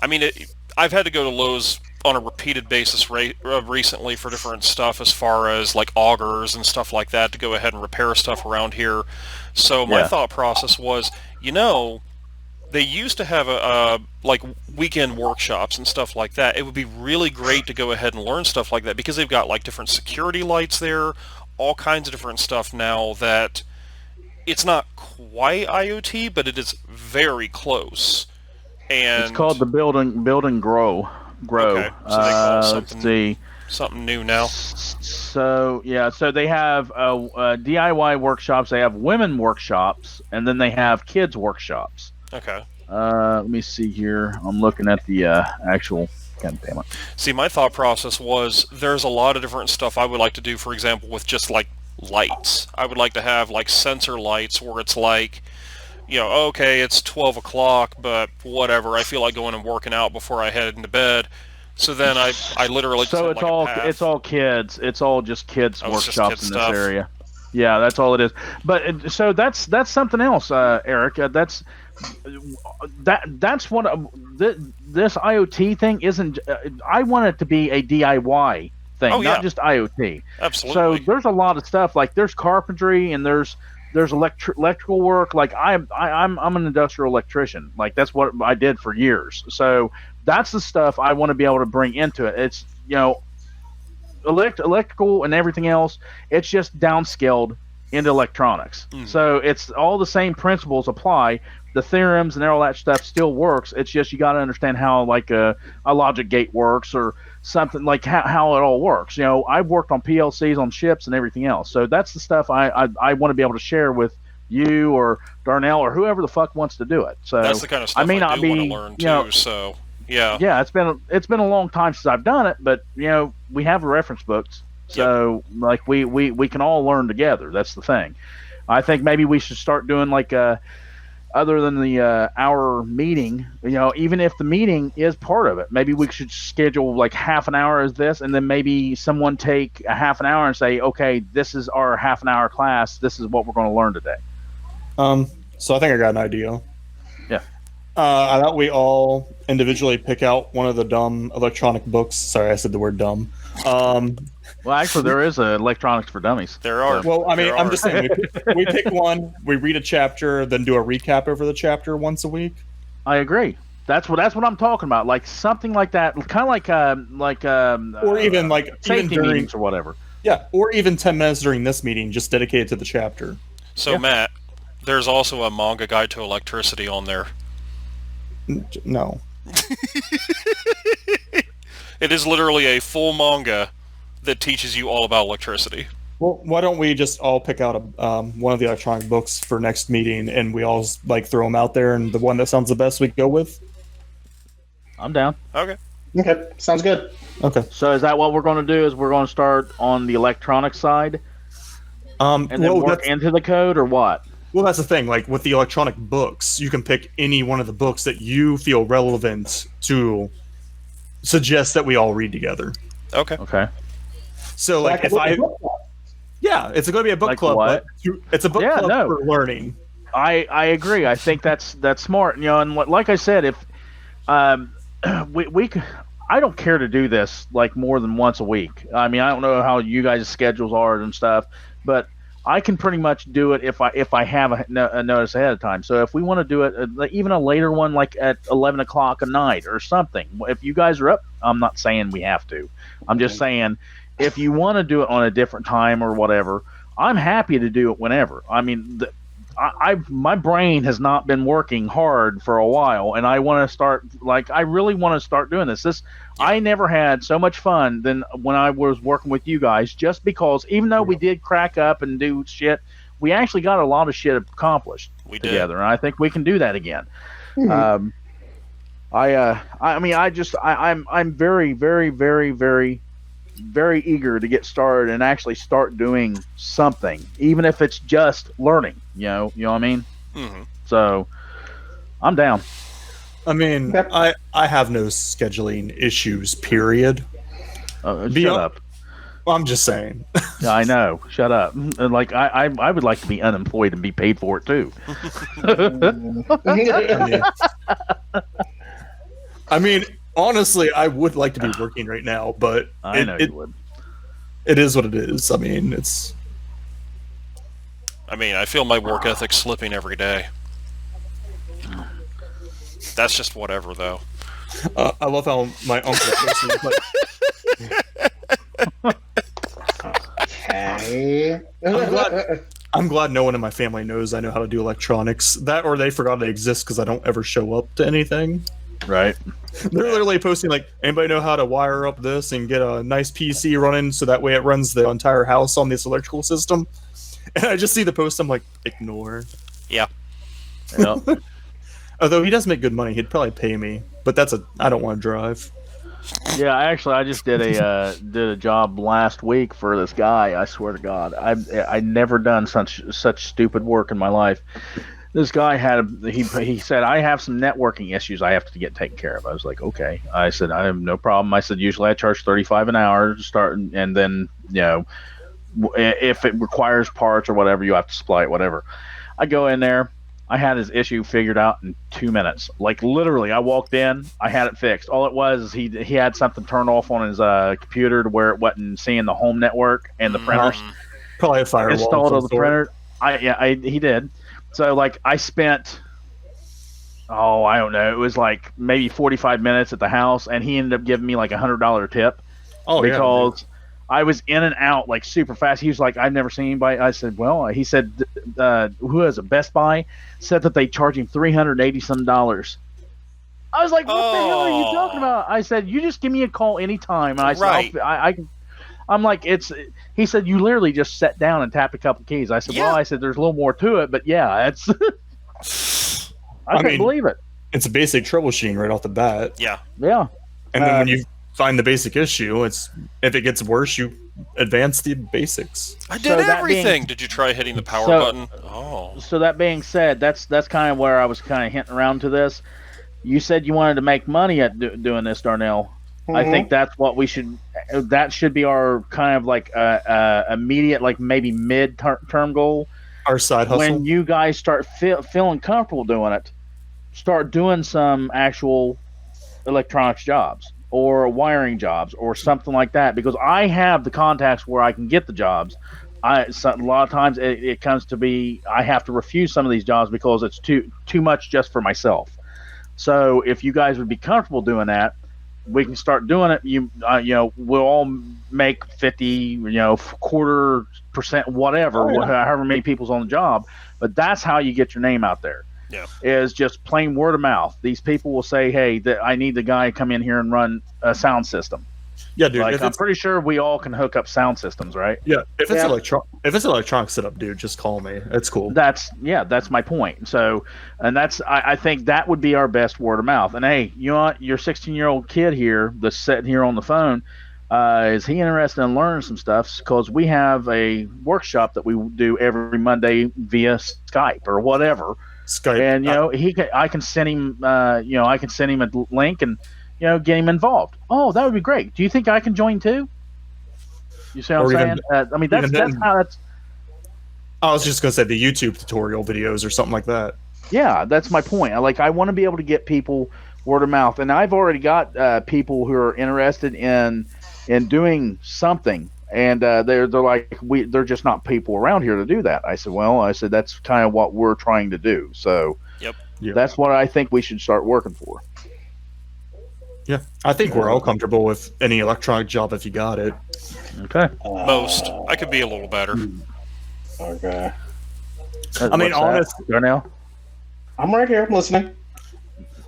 I've had to go to Lowe's on a repeated basis recently for different stuff, as far as like augers and stuff like that, to go ahead and repair stuff around here. So my thought process was, they used to have like weekend workshops and stuff like that. It would be really great to go ahead and learn stuff like that, because they've got like different security lights there, all kinds of different stuff now that it's not quite IoT, but it is very close. And it's called the Build and Grow. Okay, so they call something, something new now. So they have DIY workshops, they have women workshops, and then they have kids workshops. Okay. Let me see here. I'm looking at the actual. God damn it. See, my thought process was there's a lot of different stuff I would like to do, for example, with just like lights. I would like to have like sensor lights where it's like, okay, it's 12 o'clock, but whatever, I feel like going and working out before I head into bed. So then I literally So just had, like, it's all kids. It's all just kids Oh, it's just workshops kid in this stuff. area. Yeah, that's all it is. But so that's something else, Eric. That's what this IoT thing isn't. I want it to be a DIY thing, Oh, yeah. not just IoT. Absolutely. So there's a lot of stuff like there's carpentry and there's electrical work. Like I'm an industrial electrician. Like that's what I did for years. So that's the stuff I want to be able to bring into it. It's electrical and everything else. It's just downscaled into electronics. So it's all the same principles apply. The theorems and all that stuff still works. It's just you got to understand how like a logic gate works or something like how it all works. I've worked on PLCs on ships and everything else. So that's the stuff I want to be able to share with you or Darnell or whoever the fuck wants to do it. So that's the kind of stuff I do want to learn too. So yeah. Yeah, it's been a long time since I've done it, but we have reference books. So like we can all learn together. That's the thing. I think maybe we should start doing like other than the hour meeting, even if the meeting is part of it, maybe we should schedule like half an hour as this, and then maybe someone take a half an hour and say, okay, this is our half an hour class. This is what we're going to learn today. So I think I got an idea. Yeah. I thought we all individually pick out one of the dumb electronic books. Sorry, I said the word dumb. Well, actually, there is electronics for dummies. There are. Well, I mean, I'm just saying, we pick one, we read a chapter, then do a recap over the chapter once a week. I agree. That's what I'm talking about. Like something like that, kind of like or even like safety even during, meetings or whatever. Yeah, or even 10 minutes during this meeting, just dedicated to the chapter. So Matt, there's also a manga guide to electricity on there. No. It is literally a full manga that teaches you all about electricity. Well, why don't we just all pick out one of the electronic books for next meeting, and we all like throw them out there, and the one that sounds the best we go with? I'm down. Okay. Okay, sounds good. Okay. So is that what we're going to do? Is we're going to start on the electronic side, and then work into the code, or what? Well, that's the thing. Like with the electronic books, you can pick any one of the books that you feel relevant to suggest that we all read together. Okay. Okay. So, like, if I... Yeah, it's going to be a book Like club. what? But it's a book club for learning. I agree. I think that's smart. And like I said, if we I don't care to do this like more than once a week. I mean, I don't know how you guys' schedules are and stuff, but I can pretty much do it if I have a notice ahead of time. So if we want to do it, even a later one, like at 11 o'clock a night or something, if you guys are up, I'm not saying we have to. I'm just saying if you want to do it on a different time or whatever, I'm happy to do it whenever. I mean, my brain has not been working hard for a while, and I want to start. Like, I really want to start doing this. I never had so much fun than when I was working with you guys. Just because, even though we did crack up and do shit, we actually got a lot of shit accomplished together, and I think we can do that again. Mm-hmm. I'm very, very, very, very, very eager to get started and actually start doing something, even if it's just learning. You know what I mean? Mm-hmm. So, I'm down. I mean, I have no scheduling issues. Period. Shut up. Well, I'm just saying. Yeah, I know. Shut up. And like I would like to be unemployed and be paid for it too. I mean, honestly, I would like to be working right now, but I know you would. It is what it is. I mean, it's. I mean, I feel my work ethic slipping every day. That's just whatever, though. I love how my uncle Okay. I'm glad no one in my family knows I know how to do electronics. That or they forgot I exist because I don't ever show up to anything. Right. They're literally posting like, anybody know how to wire up this and get a nice PC running so that way it runs the entire house on this electrical system? And I just see the post, I'm like, ignore. Yeah. Yep. Although he does make good money, he'd probably pay me. But I don't want to drive. Yeah, actually, I just did a job last week for this guy. I swear to God, I never done such stupid work in my life. This guy he said, I have some networking issues I have to get taken care of. I was like, okay. I said, I have no problem. I said, usually I charge $35 an hour to start, and then if it requires parts or whatever, you have to supply it, whatever. I go in there. I had his issue figured out in 2 minutes. Like literally, I walked in, I had it fixed. All it was is he had something turned off on his computer to where it wasn't seeing the home network and the printers. Probably a firewall. Installed on the printer. He did. So like I spent, I don't know, it was like maybe 45 minutes at the house, and he ended up giving me like $100 tip. Because I was in and out like super fast. He was like, I've never seen anybody. I said, well, he said, who is it? Best Buy said that they charge him $380 some. I was like, what the hell are you talking about? I said, you just give me a call anytime. And I said, I'm like, he said, you literally just sat down and tapped a couple keys. I said, well, I said, there's a little more to it, but yeah, it's, I couldn't believe it. It's a basic troubleshooting right off the bat. Yeah. Yeah. And then when you find the basic issue, if it gets worse, you advance the basics. I did everything. Did you try hitting the power button? So that being said, that's kind of where I was kind of hinting around to this. You said you wanted to make money at doing this, Darnell. Mm-hmm. I think that's what we should. That should be our kind of like immediate, like maybe mid-term goal. Our side hustle. When you guys start feeling comfortable doing it, start doing some actual electronics jobs or wiring jobs or something like that. Because I have the contacts where I can get the jobs. A lot of times it comes to be I have to refuse some of these jobs because it's too much just for myself. So if you guys would be comfortable doing that, we can start doing it. We'll all make 50, quarter percent, whatever, however many people's on the job. But that's how you get your name out there. Yeah, is just plain word of mouth. These people will say, "Hey, I need the guy to come in here and run a sound system." Yeah, dude. Like, I'm pretty sure we all can hook up sound systems, right? Yeah. If it's electronic setup, dude, just call me. It's cool. That's my point. So, and I think that would be our best word of mouth. And hey, you know what? Your 16-year-old kid here that's sitting here on the phone, is he interested in learning some stuff? Because we have a workshop that we do every Monday via Skype or whatever. Skype. And I can send him I can send him a link and get him involved. Oh, that would be great. Do you think I can join too? You see what I'm saying? That's how that's. I was just gonna say the YouTube tutorial videos or something like that. Yeah, that's my point. I want to be able to get people word of mouth, and I've already got people who are interested in doing something. And they're like they're just not people around here to do that. I said, that's kind of what we're trying to do. So that's what I think we should start working for. Yeah, I think we're all comfortable with any electronic job if you got it. Okay. Most. I could be a little better. Okay. I mean, honestly, Darnell? I'm right here. I'm listening.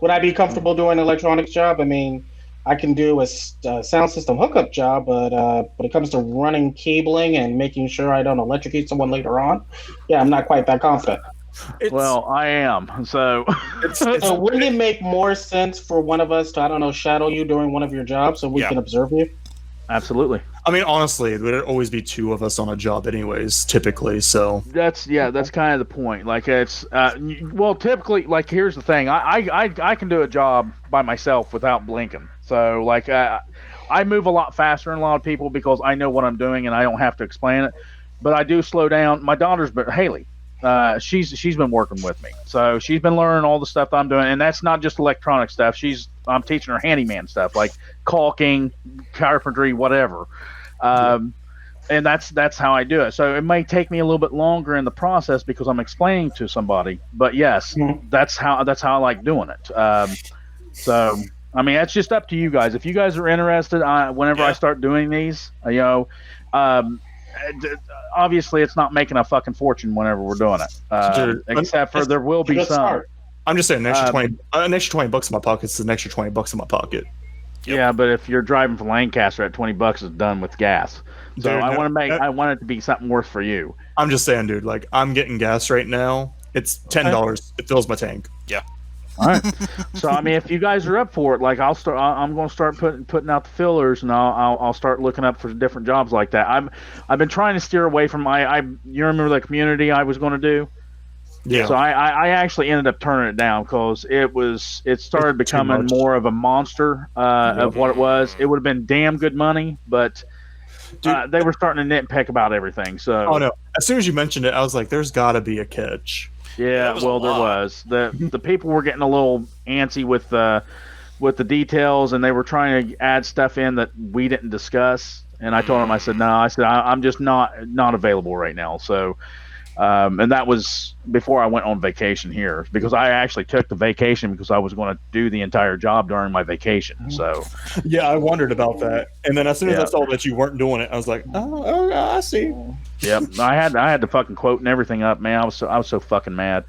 Would I be comfortable doing an electronics job? I mean, I can do a sound system hookup job, but when it comes to running cabling and making sure I don't electrocute someone later on, I'm not quite that confident. Well, I am. So, so wouldn't it make more sense for one of us to, shadow you during one of your jobs so we can observe you? Absolutely. I mean, honestly, it would always be two of us on a job anyways, typically, so. That's kind of the point. Like, it's, typically, like, here's the thing. I can do a job by myself without blinking. So, like, I move a lot faster than a lot of people because I know what I'm doing and I don't have to explain it. But I do slow down. My daughter's, Haley, she's been working with me. So she's been learning all the stuff I'm doing. And that's not just electronic stuff. I'm teaching her handyman stuff like caulking, carpentry, whatever. And that's how I do it. So it may take me a little bit longer in the process because I'm explaining to somebody. But yes, that's how I like doing it. So I mean, that's just up to you guys. If you guys are interested, whenever I start doing these, obviously it's not making a fucking fortune whenever we're doing it. Except for there will be some. I'm just saying, an extra $20 in my pocket is an extra $20 in my pocket. Yep. Yeah, but if you're driving from Lancaster at $20 is done with gas. So dude, I want it to be something worth for you. I'm just saying, dude. Like, I'm getting gas right now. It's $10. It fills my tank. Yeah. All right. So I mean, if you guys are up for it, like I'm going to start putting out the fillers, and I'll start looking up for different jobs like that. I've been trying to steer away from you remember the community I was going to do? Yeah. So I actually ended up turning it down because it started becoming much. more of a monster of what it was. It would have been damn good money, but they were starting to nitpick about everything. So oh no! As soon as you mentioned it, I was like, "There's got to be a catch." yeah, That was a well, there lot. was the people were getting a little antsy with the details, and they were trying to add stuff in that we didn't discuss. And I told them, I said, no, I'm just not available right now. So. And that was before I went on vacation here, because I actually took the vacation because I was going to do the entire job during my vacation. So Yeah, I wondered about that, and then as soon as I saw that you weren't doing it, I was like, "Oh, I see." Yep, I had the fucking quote and everything up, man. I was so fucking mad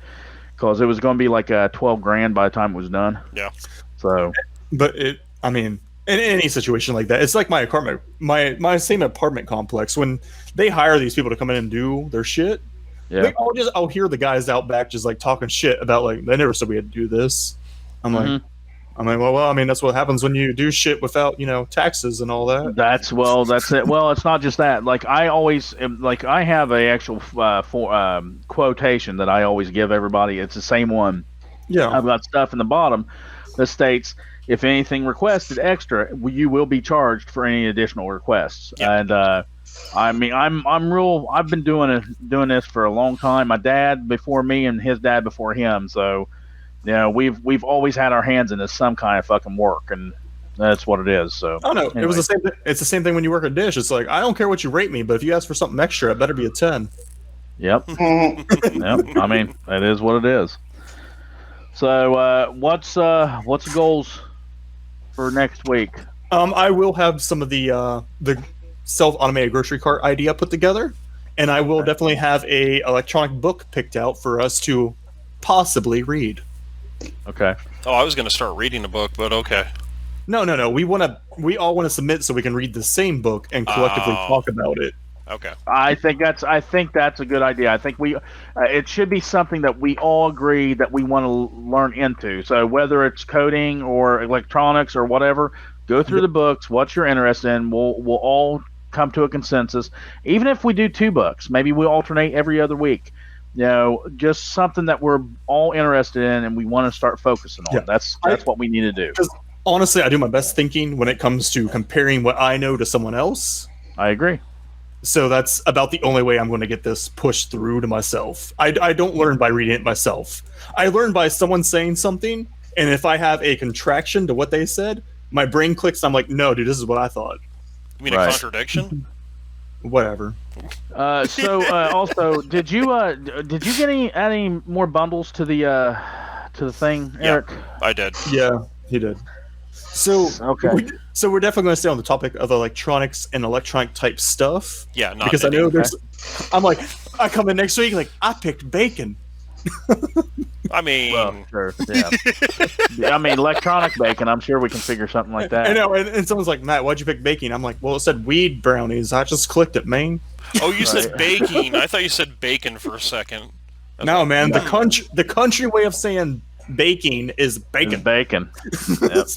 because it was going to be like $12,000 by the time it was done. Yeah. So, But I mean, in any situation like that, it's like my apartment, my same apartment complex. When they hire these people to come in and do their shit. yeah. I'll hear the guys out back just like talking shit about like they never said we had to do this. I'm like, well, I mean that's what happens when you do shit without taxes and all that. That's it. Well, it's not just that. Like I always I have a actual quotation that I always give everybody. It's the same one. Yeah, I've got stuff in the bottom that states, if anything requested extra, you will be charged for any additional requests. Yeah. And I mean, I've been doing this for a long time. My dad before me and his dad before him. So, we've always had our hands in this some kind of fucking work, and that's what it is. So. Oh no, anyway. it was the same. It's the same thing when you work a dish. It's like I don't care what you rate me, but if you ask for something extra, it better be a 10. Yep. Yep. I mean, that is what it is. So, what's the goals for next week? I will have some of the self-automated grocery cart idea put together, and I will definitely have a electronic book picked out for us to possibly read. Okay. Oh, I was going to start reading a book, but okay. No. We all want to submit so we can read the same book and collectively talk about it. Okay. I think that's a good idea. I think it should be something that we all agree that we want to learn into. So whether it's coding or electronics or whatever, go through the books. What you're interested in, we'll all come to a consensus. Even if we do 2 books, maybe we alternate every other week. Just something that we're all interested in and we want to start focusing on. Yeah. That's what we need to do. Honestly, I do my best thinking when it comes to comparing what I know to someone else. I agree. So that's about the only way I'm going to get this pushed through to myself. I don't learn by reading it myself. I learn by someone saying something, and if I have a contraction to what they said, my brain clicks. I'm like, no, dude, this is what I thought. You mean a contradiction? Whatever. Also, did you get any more bundles to the thing, Eric? I did. Yeah, he did. So okay. We're definitely going to stay on the topic of electronics and electronic type stuff. Yeah, not because knitting. I know there's. I'm like, I come in next week like I picked bacon. I mean, well, sure, yeah. I mean, electronic bacon. I'm sure we can figure something like that. I know, and someone's like, Matt, why'd you pick bacon? I'm like, well, it said weed brownies. I just clicked it, man. Oh, you said baking. I thought you said bacon for a second. No, man, the country way of saying baking is bacon. It's bacon. Yep.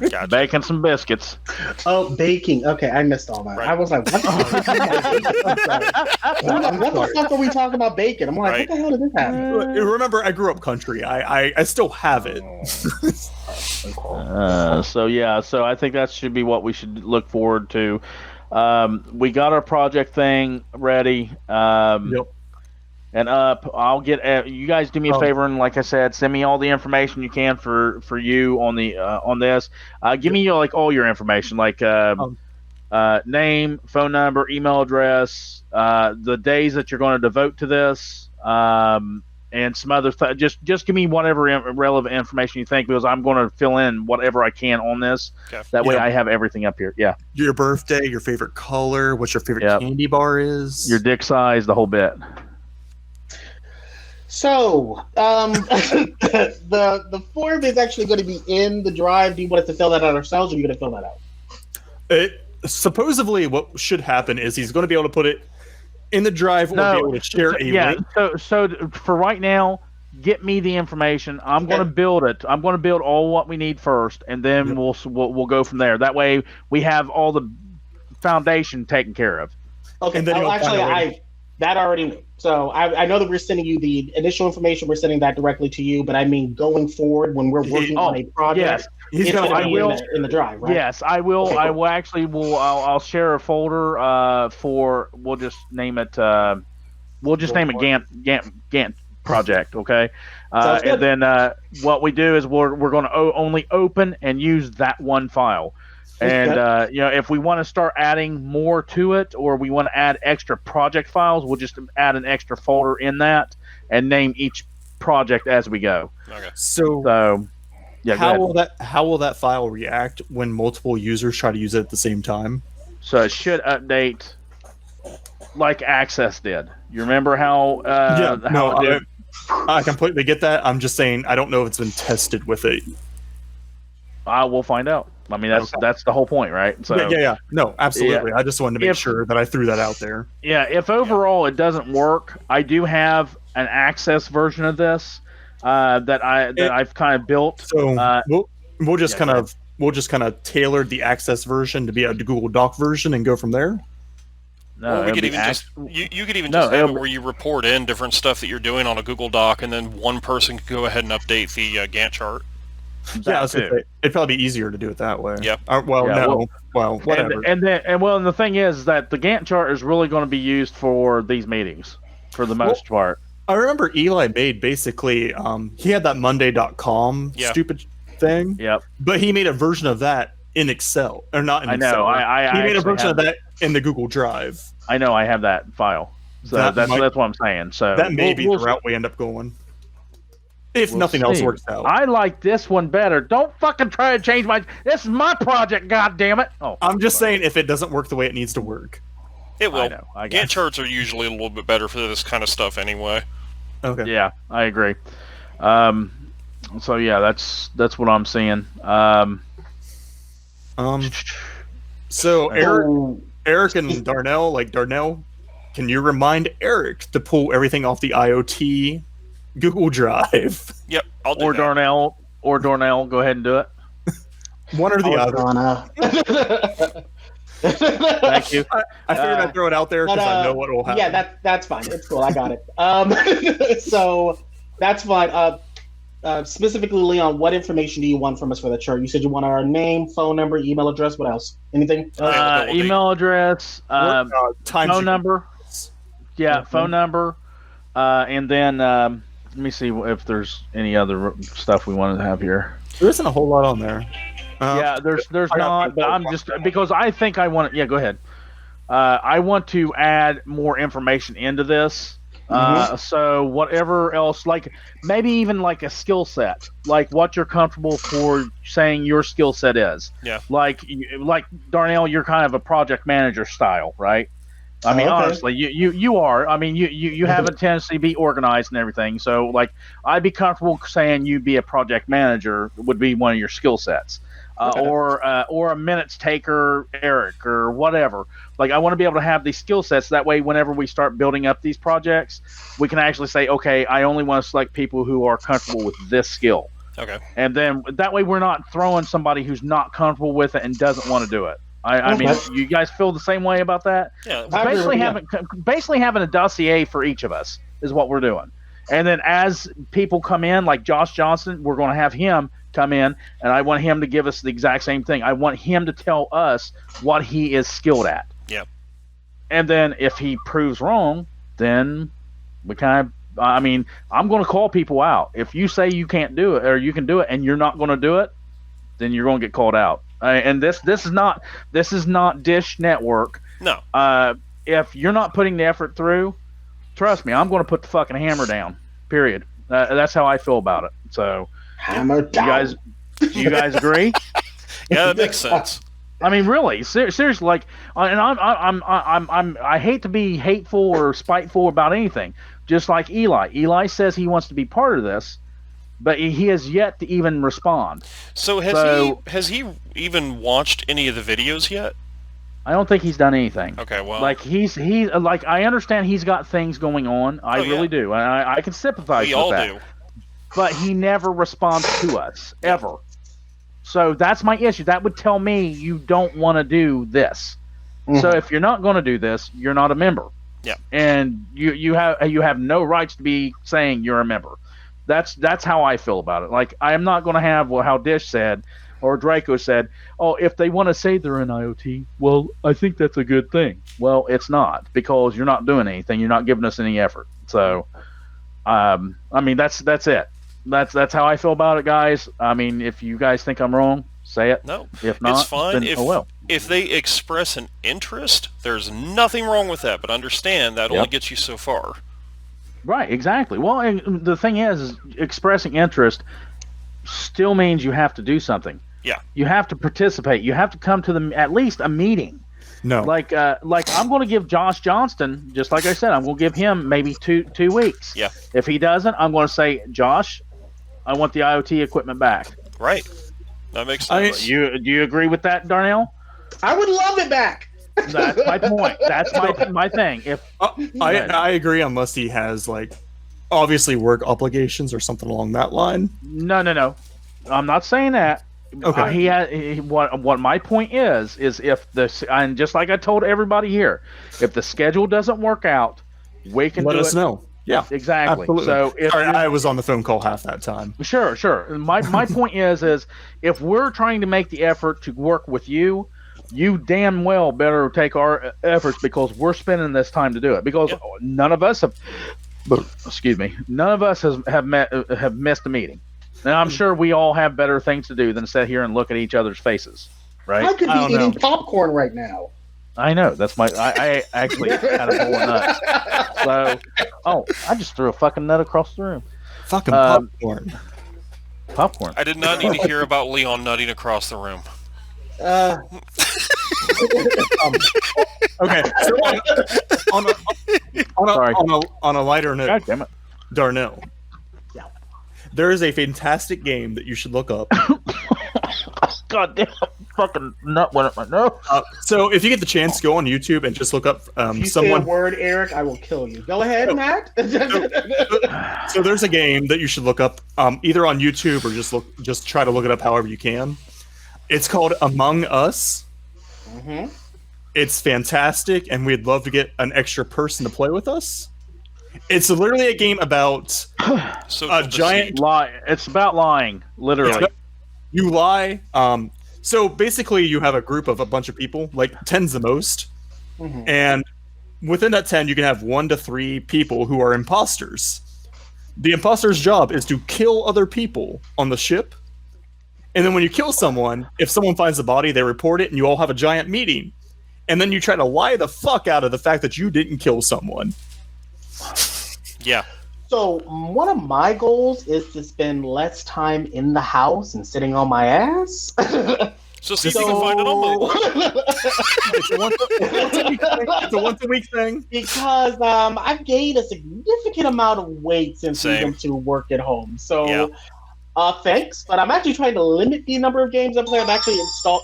Gotcha. Bacon, some biscuits. Oh, baking. Okay, I missed all that. Right. I was like, what the fuck are we talking about bacon? I'm like, Right. what the hell did this happen? Remember, I grew up country. I still have it. So I think that should be what we should look forward to. We got our project thing ready. Yep. And up. I'll get you guys do me a favor, and like I said, send me all the information you can for you on the on this. Give me like all your information, like name, phone number, email address, the days that you're going to devote to this, and some other just give me whatever relevant information you think, because I'm going to fill in whatever I can on this. Okay. That way I have everything up here. Yeah. Your birthday, your favorite color, what your favorite candy bar is, your dick size, the whole bit. So, the form is actually going to be in the drive. Do you want us to fill that out ourselves, or are you going to fill that out? Supposedly, what should happen is he's going to be able to put it in the drive or be able to share a link. So for right now, get me the information. I'm going to build it. I'm going to build all what we need first, and then we'll go from there. That way, we have all the foundation taken care of. Okay. And then That already. So I know that we're sending you the initial information. We're sending that directly to you. But I mean, going forward, when we're working on a project, He's it's gonna. going to be in the drive, right? Yes, I will. Okay, I cool. will actually. I'll share a folder. For we'll just name it. We'll just name it Gantt project. Okay. Sounds good. And then what we do is we're going to only open and use that one file. And if we want to start adding more to it, or we want to add extra project files, we'll just add an extra folder in that and name each project as we go. Okay. So yeah. How will that file react when multiple users try to use it at the same time? So it should update like Access did. You remember how? How it did? I completely get that. I'm just saying I don't know if it's been tested with it. We'll find out. I mean, that's the whole point, right? So yeah. No, absolutely. I just wanted to make sure that I threw that out there. Yeah, if overall it doesn't work, I do have an Access version of this that I've kind of built. So we'll just kind of tailor the Access version to be a Google Doc version and go from there. No, we could even you could even just have it where you report in different stuff that you're doing on a Google Doc, and then one person can go ahead and update the Gantt chart. Yeah, it'd probably be easier to do it that way. Yeah. Whatever. And the thing is that the Gantt chart is really going to be used for these meetings for the most part. I remember Eli made basically he had that Monday.com stupid thing. Yep. But he made a version of that in Excel, or not in Excel. He made a version of that in the Google Drive. I know I have that file. So that's what I'm saying. So that may be the route we end up going. If nothing else works out. I like this one better. Don't fucking try to change my... This is my project, goddammit. Oh, I'm just saying if it doesn't work the way it needs to work. It will. I know. Gantt charts are usually a little bit better for this kind of stuff anyway. Okay. Yeah, I agree. So yeah, that's what I'm seeing. So Eric and Darnell, can you remind Eric to pull everything off the IoT Google Drive? Yep, I'll do that. Darnell, go ahead and do it. One or the other. Thank you. I figured I'd throw it out there because I know what will happen. Yeah, that's fine. It's cool. I got it. So that's fine. Specifically, Leon, what information do you want from us for the chart? You said you want our name, phone number, email address. What else? Anything? Email address, phone number. Yeah, phone number. And then let me see if there's any other stuff we wanted to have here. There isn't a whole lot on there. Yeah, there's not, but I'm just because I think I want to. Yeah, go ahead. I want to add more information into this. So whatever else, like maybe even like a skill set, like what you're comfortable for saying your skill set is. Yeah. Like Darnell, you're kind of a project manager style, right? I mean, honestly, you are. I mean, you have a tendency to be organized and everything. So, like, I'd be comfortable saying you'd be a project manager would be one of your skill sets, or a minutes taker, Eric, or whatever. Like, I want to be able to have these skill sets. That way, whenever we start building up these projects, we can actually say, okay, I only want to select people who are comfortable with this skill. Okay. And then that way, we're not throwing somebody who's not comfortable with it and doesn't want to do it. I mean, you guys feel the same way about that? Yeah. Basically having a dossier for each of us is what we're doing. And then as people come in, like Josh Johnson, we're going to have him come in, and I want him to give us the exact same thing. I want him to tell us what he is skilled at. Yeah. And then if he proves wrong, then we kind of, I mean, I'm going to call people out. If you say you can't do it or you can do it and you're not going to do it, then you're going to get called out. And this is not Dish Network. No. If you're not putting the effort through, trust me, I'm going to put the fucking hammer down. Period. That's how I feel about it. So, hammer down. Do you guys agree? Yeah, that makes sense. I mean, really, seriously, like, and I hate to be hateful or spiteful about anything. Just like Eli. Eli says he wants to be part of this, but he has yet to even respond. So has he even watched any of the videos yet? I don't think he's done anything. Okay, well, like he's like I understand he's got things going on. I really do, and I can sympathize with that. We all do. But he never responds to us ever. So that's my issue. That would tell me you don't want to do this. Mm-hmm. So if you're not going to do this, you're not a member. Yeah. And you have no rights to be saying you're a member. That's how I feel about it. Like, I am not going to have how Dish said or Draco said, oh, if they want to say they're in IoT, well, I think that's a good thing. Well, it's not, because you're not doing anything. You're not giving us any effort. So, I mean, that's it. That's how I feel about it, guys. I mean, if you guys think I'm wrong, say it. No, if not, it's fine. Then, If they express an interest, there's nothing wrong with that. But understand that only gets you so far. Right, exactly. Well, and the thing is expressing interest still means you have to do something. Yeah. You have to participate. You have to come to at least a meeting. No. Like I'm going to give Josh Johnston, just like I said, I'm going to give him maybe two weeks. Yeah. If he doesn't, I'm going to say, Josh, I want the IoT equipment back. Right. That makes sense. Do you agree with that, Darnell? I would love it back. That's my point. That's my thing. If I agree, unless he has like obviously work obligations or something along that line. No. I'm not saying that. Okay. What my point is if and just like I told everybody here, if the schedule doesn't work out, we can let us know. Yeah, exactly. Absolutely. So if sorry, I was on the phone call half that time. Sure. My point is if we're trying to make the effort to work with you, you damn well better take our efforts, because we're spending this time to do it. Because none of us have missed a meeting. And I'm sure we all have better things to do than sit here and look at each other's faces, right? I could be eating popcorn right now. I know. That's I actually had a whole nut. So, I just threw a fucking nut across the room. Fucking popcorn. Popcorn. I did not need to hear about Leon nutting across the room. Okay. So on a lighter note, God damn it. Darnell. There is a fantastic game that you should look up. God damn, fucking nut went up my nose. So if you get the chance, go on YouTube and just look up if you someone. say a word, Eric, I will kill you. Go ahead, Matt. So there's a game that you should look up, either on YouTube or just try to look it up however you can. It's called Among Us. Mm-hmm. It's fantastic, and we'd love to get an extra person to play with us. It's literally a game about a giant lie. It's about lying, literally. You lie. So basically, you have a group of a bunch of people, like 10's the most, and within that 10, you can have 1 to 3 people who are imposters. The imposter's job is to kill other people on the ship, and then when you kill someone, if someone finds the body, they report it, and you all have a giant meeting, and then you try to lie the fuck out of the fact that you didn't kill someone. Yeah. So one of my goals is to spend less time in the house and sitting on my ass. So see if you can find it on mobile. It's a once a week thing. Because I've gained a significant amount of weight since moving to work at home. So thanks, but I'm actually trying to limit the number of games I play. I've actually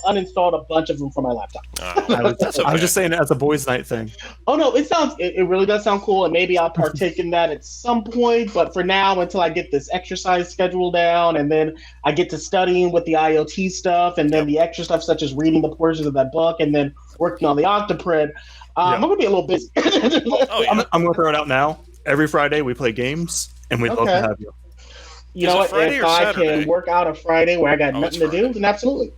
uninstalled a bunch of them from my laptop. I was just saying it as a boys' night thing. Oh no, it really does sound cool, and maybe I'll partake in that at some point. But for now, until I get this exercise schedule down, and then I get to studying with the IoT stuff, and then the extra stuff such as reading the portions of that book, and then working on the Octoprint, I'm gonna be a little busy. I'm gonna throw it out now. Every Friday we play games, and we'd love to have you. You know what? If I can work out a Friday where I got nothing to do, then absolutely.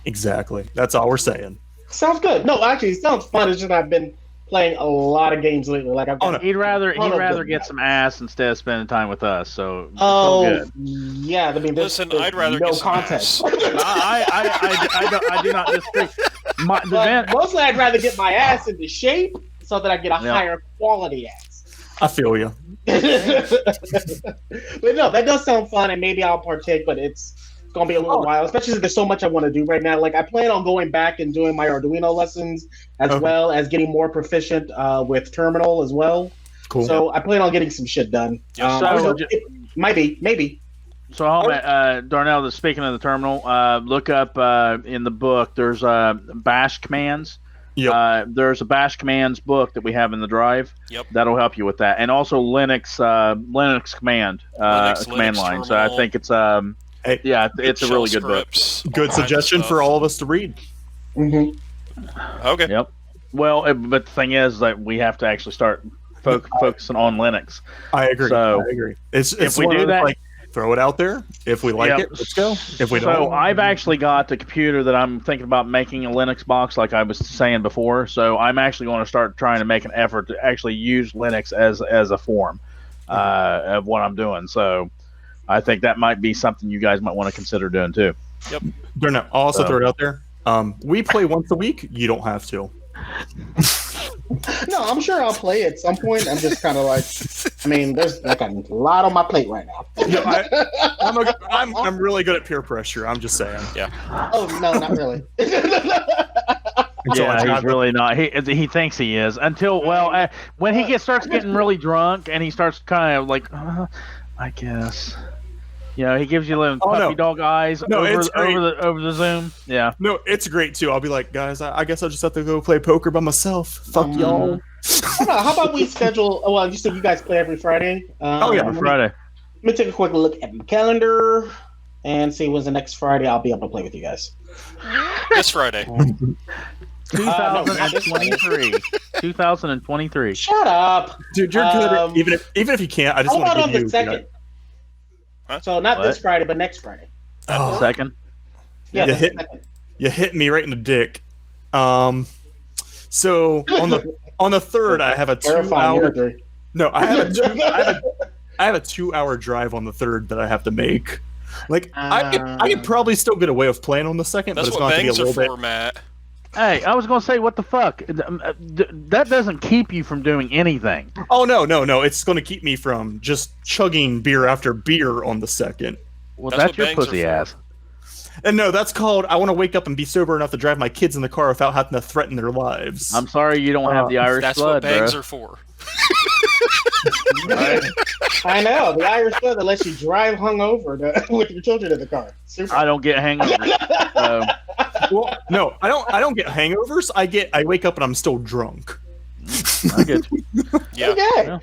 Exactly. That's all we're saying. Sounds good. No, actually, it sounds fun. It's just I've been playing a lot of games lately. Like he'd rather get some ass instead of spending time with us. So good. Yeah. I mean, listen, I'd rather no get some contest. I do not disagree. Mostly, I'd rather get my ass into shape so that I get a higher quality ass. I feel you. But no, that does sound fun, and maybe I'll partake, but it's going to be a little while, especially since there's so much I want to do right now. Like, I plan on going back and doing my Arduino lessons, as well as getting more proficient with Terminal as well. Cool. So I plan on getting some shit done. Maybe. So, Darnell, speaking of the Terminal, look up in the book, there's bash commands. Yep. There's a bash commands book that we have in the drive. Yep. That'll help you with that, and also Linux command command line. Terminal. So I think it's it's a really good book. Good suggestion for all of us to read. Mm-hmm. Okay. Yep. Well, but the thing is that we have to actually start focusing on Linux. I agree. So, I agree. It's if we one do of those, that, like, throw it out there. If we like it, let's go. If we don't, so I've actually got the computer that I'm thinking about making a Linux box, like I was saying before. So I'm actually going to start trying to make an effort to actually use Linux as a form of what I'm doing. So I think that might be something you guys might want to consider doing too. Yep. I'll also throw it out there. We play once a week. You don't have to. No, I'm sure I'll play at some point. I'm just kind of like, I mean, there's like a lot on my plate right now. No, I'm really good at peer pressure. I'm just saying. Yeah. Oh no, not really. Yeah, he's really not. He thinks he is until when he starts getting really drunk and he starts kind of like, I guess. You know, he gives you little puppy dog eyes over the Zoom. Yeah. No, it's great too. I'll be like, guys, I guess I'll just have to go play poker by myself. Fuck y'all. How about we schedule? Oh, well, you said you guys play every Friday. Every Friday. Let me take a quick look at my calendar and see when's the next Friday I'll be able to play with you guys. This Friday. 2023. 2023. Shut up, dude. You're good. Even if you can't, I just want to give on you. The second? Huh? So not this Friday, but next Friday. Oh, second. Yeah, you hit me right in the dick. So on the third, I have a 2 hour. No, I have a 2 hour drive on the third that I have to make. Like I could probably still get away with playing on the second, That's but it's what going to be a bangs little are bit. for, Matt. Hey, I was going to say, what the fuck? That doesn't keep you from doing anything. Oh, no. It's going to keep me from just chugging beer after beer on the second. Well, that's your pussy ass. And no, that's called I want to wake up and be sober enough to drive my kids in the car without having to threaten their lives. I'm sorry you don't have the Irish that's blood, what bangs bro. are for. I know. The Irish blood that lets you drive hungover with your children in the car. Super. I don't get hangovers. Well, no, I don't get hangovers. I wake up and I'm still drunk. I get you. Yeah. Okay.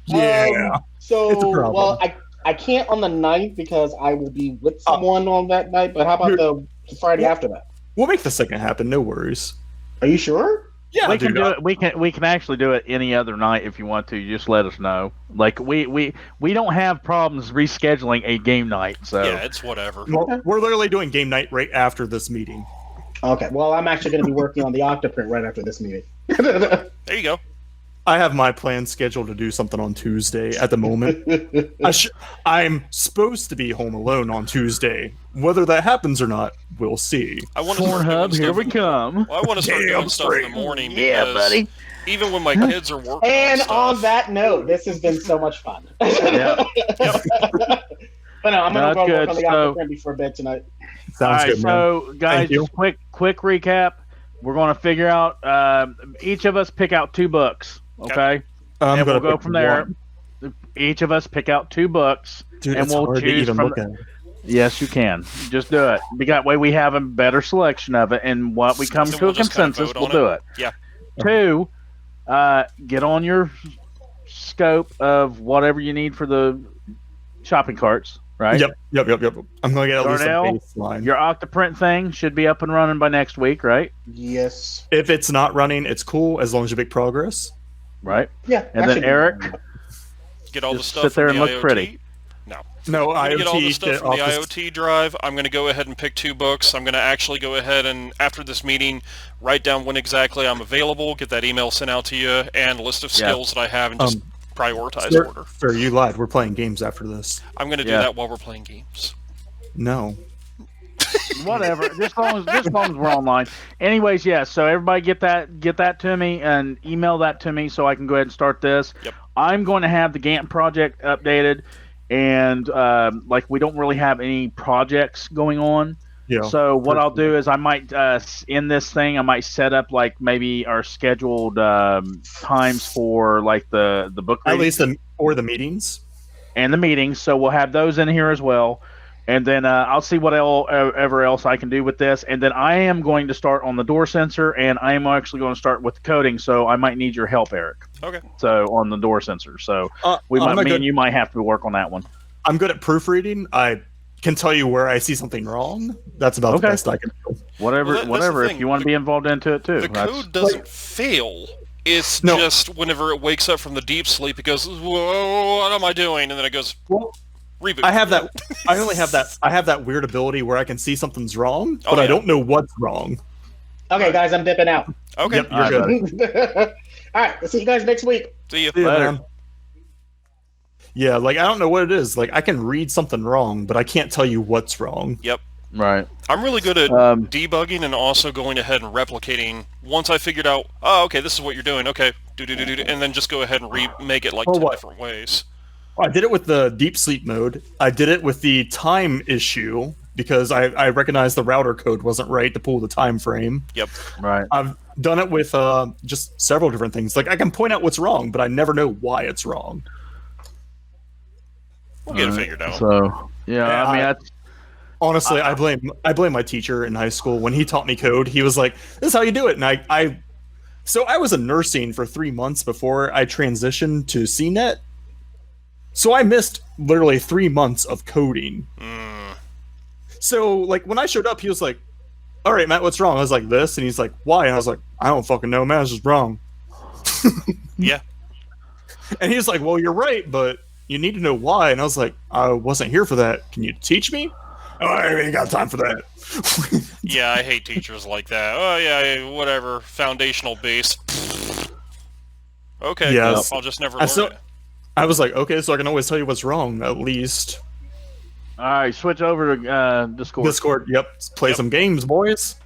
Yeah. So, It's a problem. well, I can't on the 9th because I will be with someone on that night, but how about the Friday after that? We'll make the second happen. No worries. Are you sure? Yeah, we can do it. We can actually do it any other night if you want to. You just let us know. Like we don't have problems rescheduling a game night. So yeah, it's whatever. Well, we're literally doing game night right after this meeting. Okay. Well, I'm actually going to be working on the Octoprint right after this meeting. There you go. I have my plan scheduled to do something on Tuesday at the moment. I'm supposed to be home alone on Tuesday. Whether that happens or not, we'll see. I want to start doing Pornhub, here stuff we come. Well, I want to start Damn doing stuff in the straight. morning Yeah, because buddy. even when my kids are working And stuff, on that note, this has been so much fun. Yeah. But no, I'm going to go work on the So- Octoprint before bed tonight. Sounds All right, good, man. so guys, Thank you. just quick recap. We're going to figure out. Each of us pick out 2 books. Okay. I'm And gonna we'll go pick from there. one. Each of us pick out 2 books, Dude, and it's we'll hard to choose even from. look at it. Yes, you can. Just do it. That way we have a better selection of it, and what we come Then to we'll a just kinda consensus, vote we'll on do it. it. Yeah. 2, get on your scope of whatever you need for the shopping carts, right? Yep. I'm gonna get at Darnell, least a baseline. Your Octoprint thing should be up and running by next week, right? Yes. If it's not running, it's cool as long as you make progress. Right. Yeah. And I then should be Eric? fine. get all the Just stuff sit there from and the look IoT. pretty. No, I'm gonna get all the IoT stuff shit from the off IoT drive. I'm going to go ahead and pick 2 books. I'm going to actually go ahead and, after this meeting, write down when exactly I'm available, get that email sent out to you, and a list of skills that I have, and just prioritize order. Sir, you lied. We're playing games after this. I'm going to do Yeah. that while we're playing games. No. Whatever. Just as long as we're online. Anyways, yeah. So everybody get that to me and email that to me so I can go ahead and start this. Yep. I'm going to have the Gantt project updated, and like we don't really have any projects going on. Yeah. So what I'll do is I might in this thing I might set up like maybe our scheduled times for like the book At reading least the meetings. and the meetings. So we'll have those in here as well. And then I'll see what ever else I can do with this. And then I am going to start on the door sensor, and I am actually going to start with the coding. So I might need your help, Eric. Okay. So on the door sensor. So I'm me good. and you might have to work on that one. I'm good at proofreading. I can tell you where I see something wrong. That's about the Okay. best I can do. whatever. Well, that's the whatever. If thing. you want to be involved into it too, The That's- code doesn't fail. It's No. just whenever it wakes up from the deep sleep, it goes, "Whoa, what am I doing?" And then it goes, Well, "Reboot." I have that. I only have that. I have that weird ability where I can see something's wrong, but yeah. I don't know what's wrong. Okay, guys, I'm dipping out. Okay. Yep, you're All right, good. All right, we'll see you guys next week. See ya. See ya, Later. man. Yeah, like I don't know what it is. Like I can read something wrong, but I can't tell you what's wrong. Yep. right. I'm really good at debugging and also going ahead and replicating. Once I figured out, oh, okay, this is what you're doing. Okay, do, and then just go ahead and remake it like Oh, 10 what? different ways. I did it with the deep sleep mode. I did it with the time issue because I recognized the router code wasn't right to pull the time frame. Yep. Right. I've done it with just several different things. Like I can point out what's wrong, but I never know why it's wrong. We'll get it figured out. So yeah, I mean, that's Honestly, I blame my teacher in high school. When he taught me code, he was like, "This is how you do it." And I was in nursing for 3 months before I transitioned to CNET. So I missed literally 3 months of coding. So like when I showed up, he was like, "All right, Matt, what's wrong?" I was like, "This," and he's like, "Why?" And I was like, "I don't fucking know, man. It's just wrong." Yeah. And he was like, "Well, you're right, but you need to know why." And I was like, "I wasn't here for that. Can you teach me?" "Oh, I ain't got time for that." Yeah, I hate teachers like that. Oh, yeah, whatever. Foundational base. Okay, Yes. I'll just never learn So it. I was like, okay, so I can always tell you what's wrong, at least. all right. Switch over to Discord. Discord, yep. Let's play some games, boys.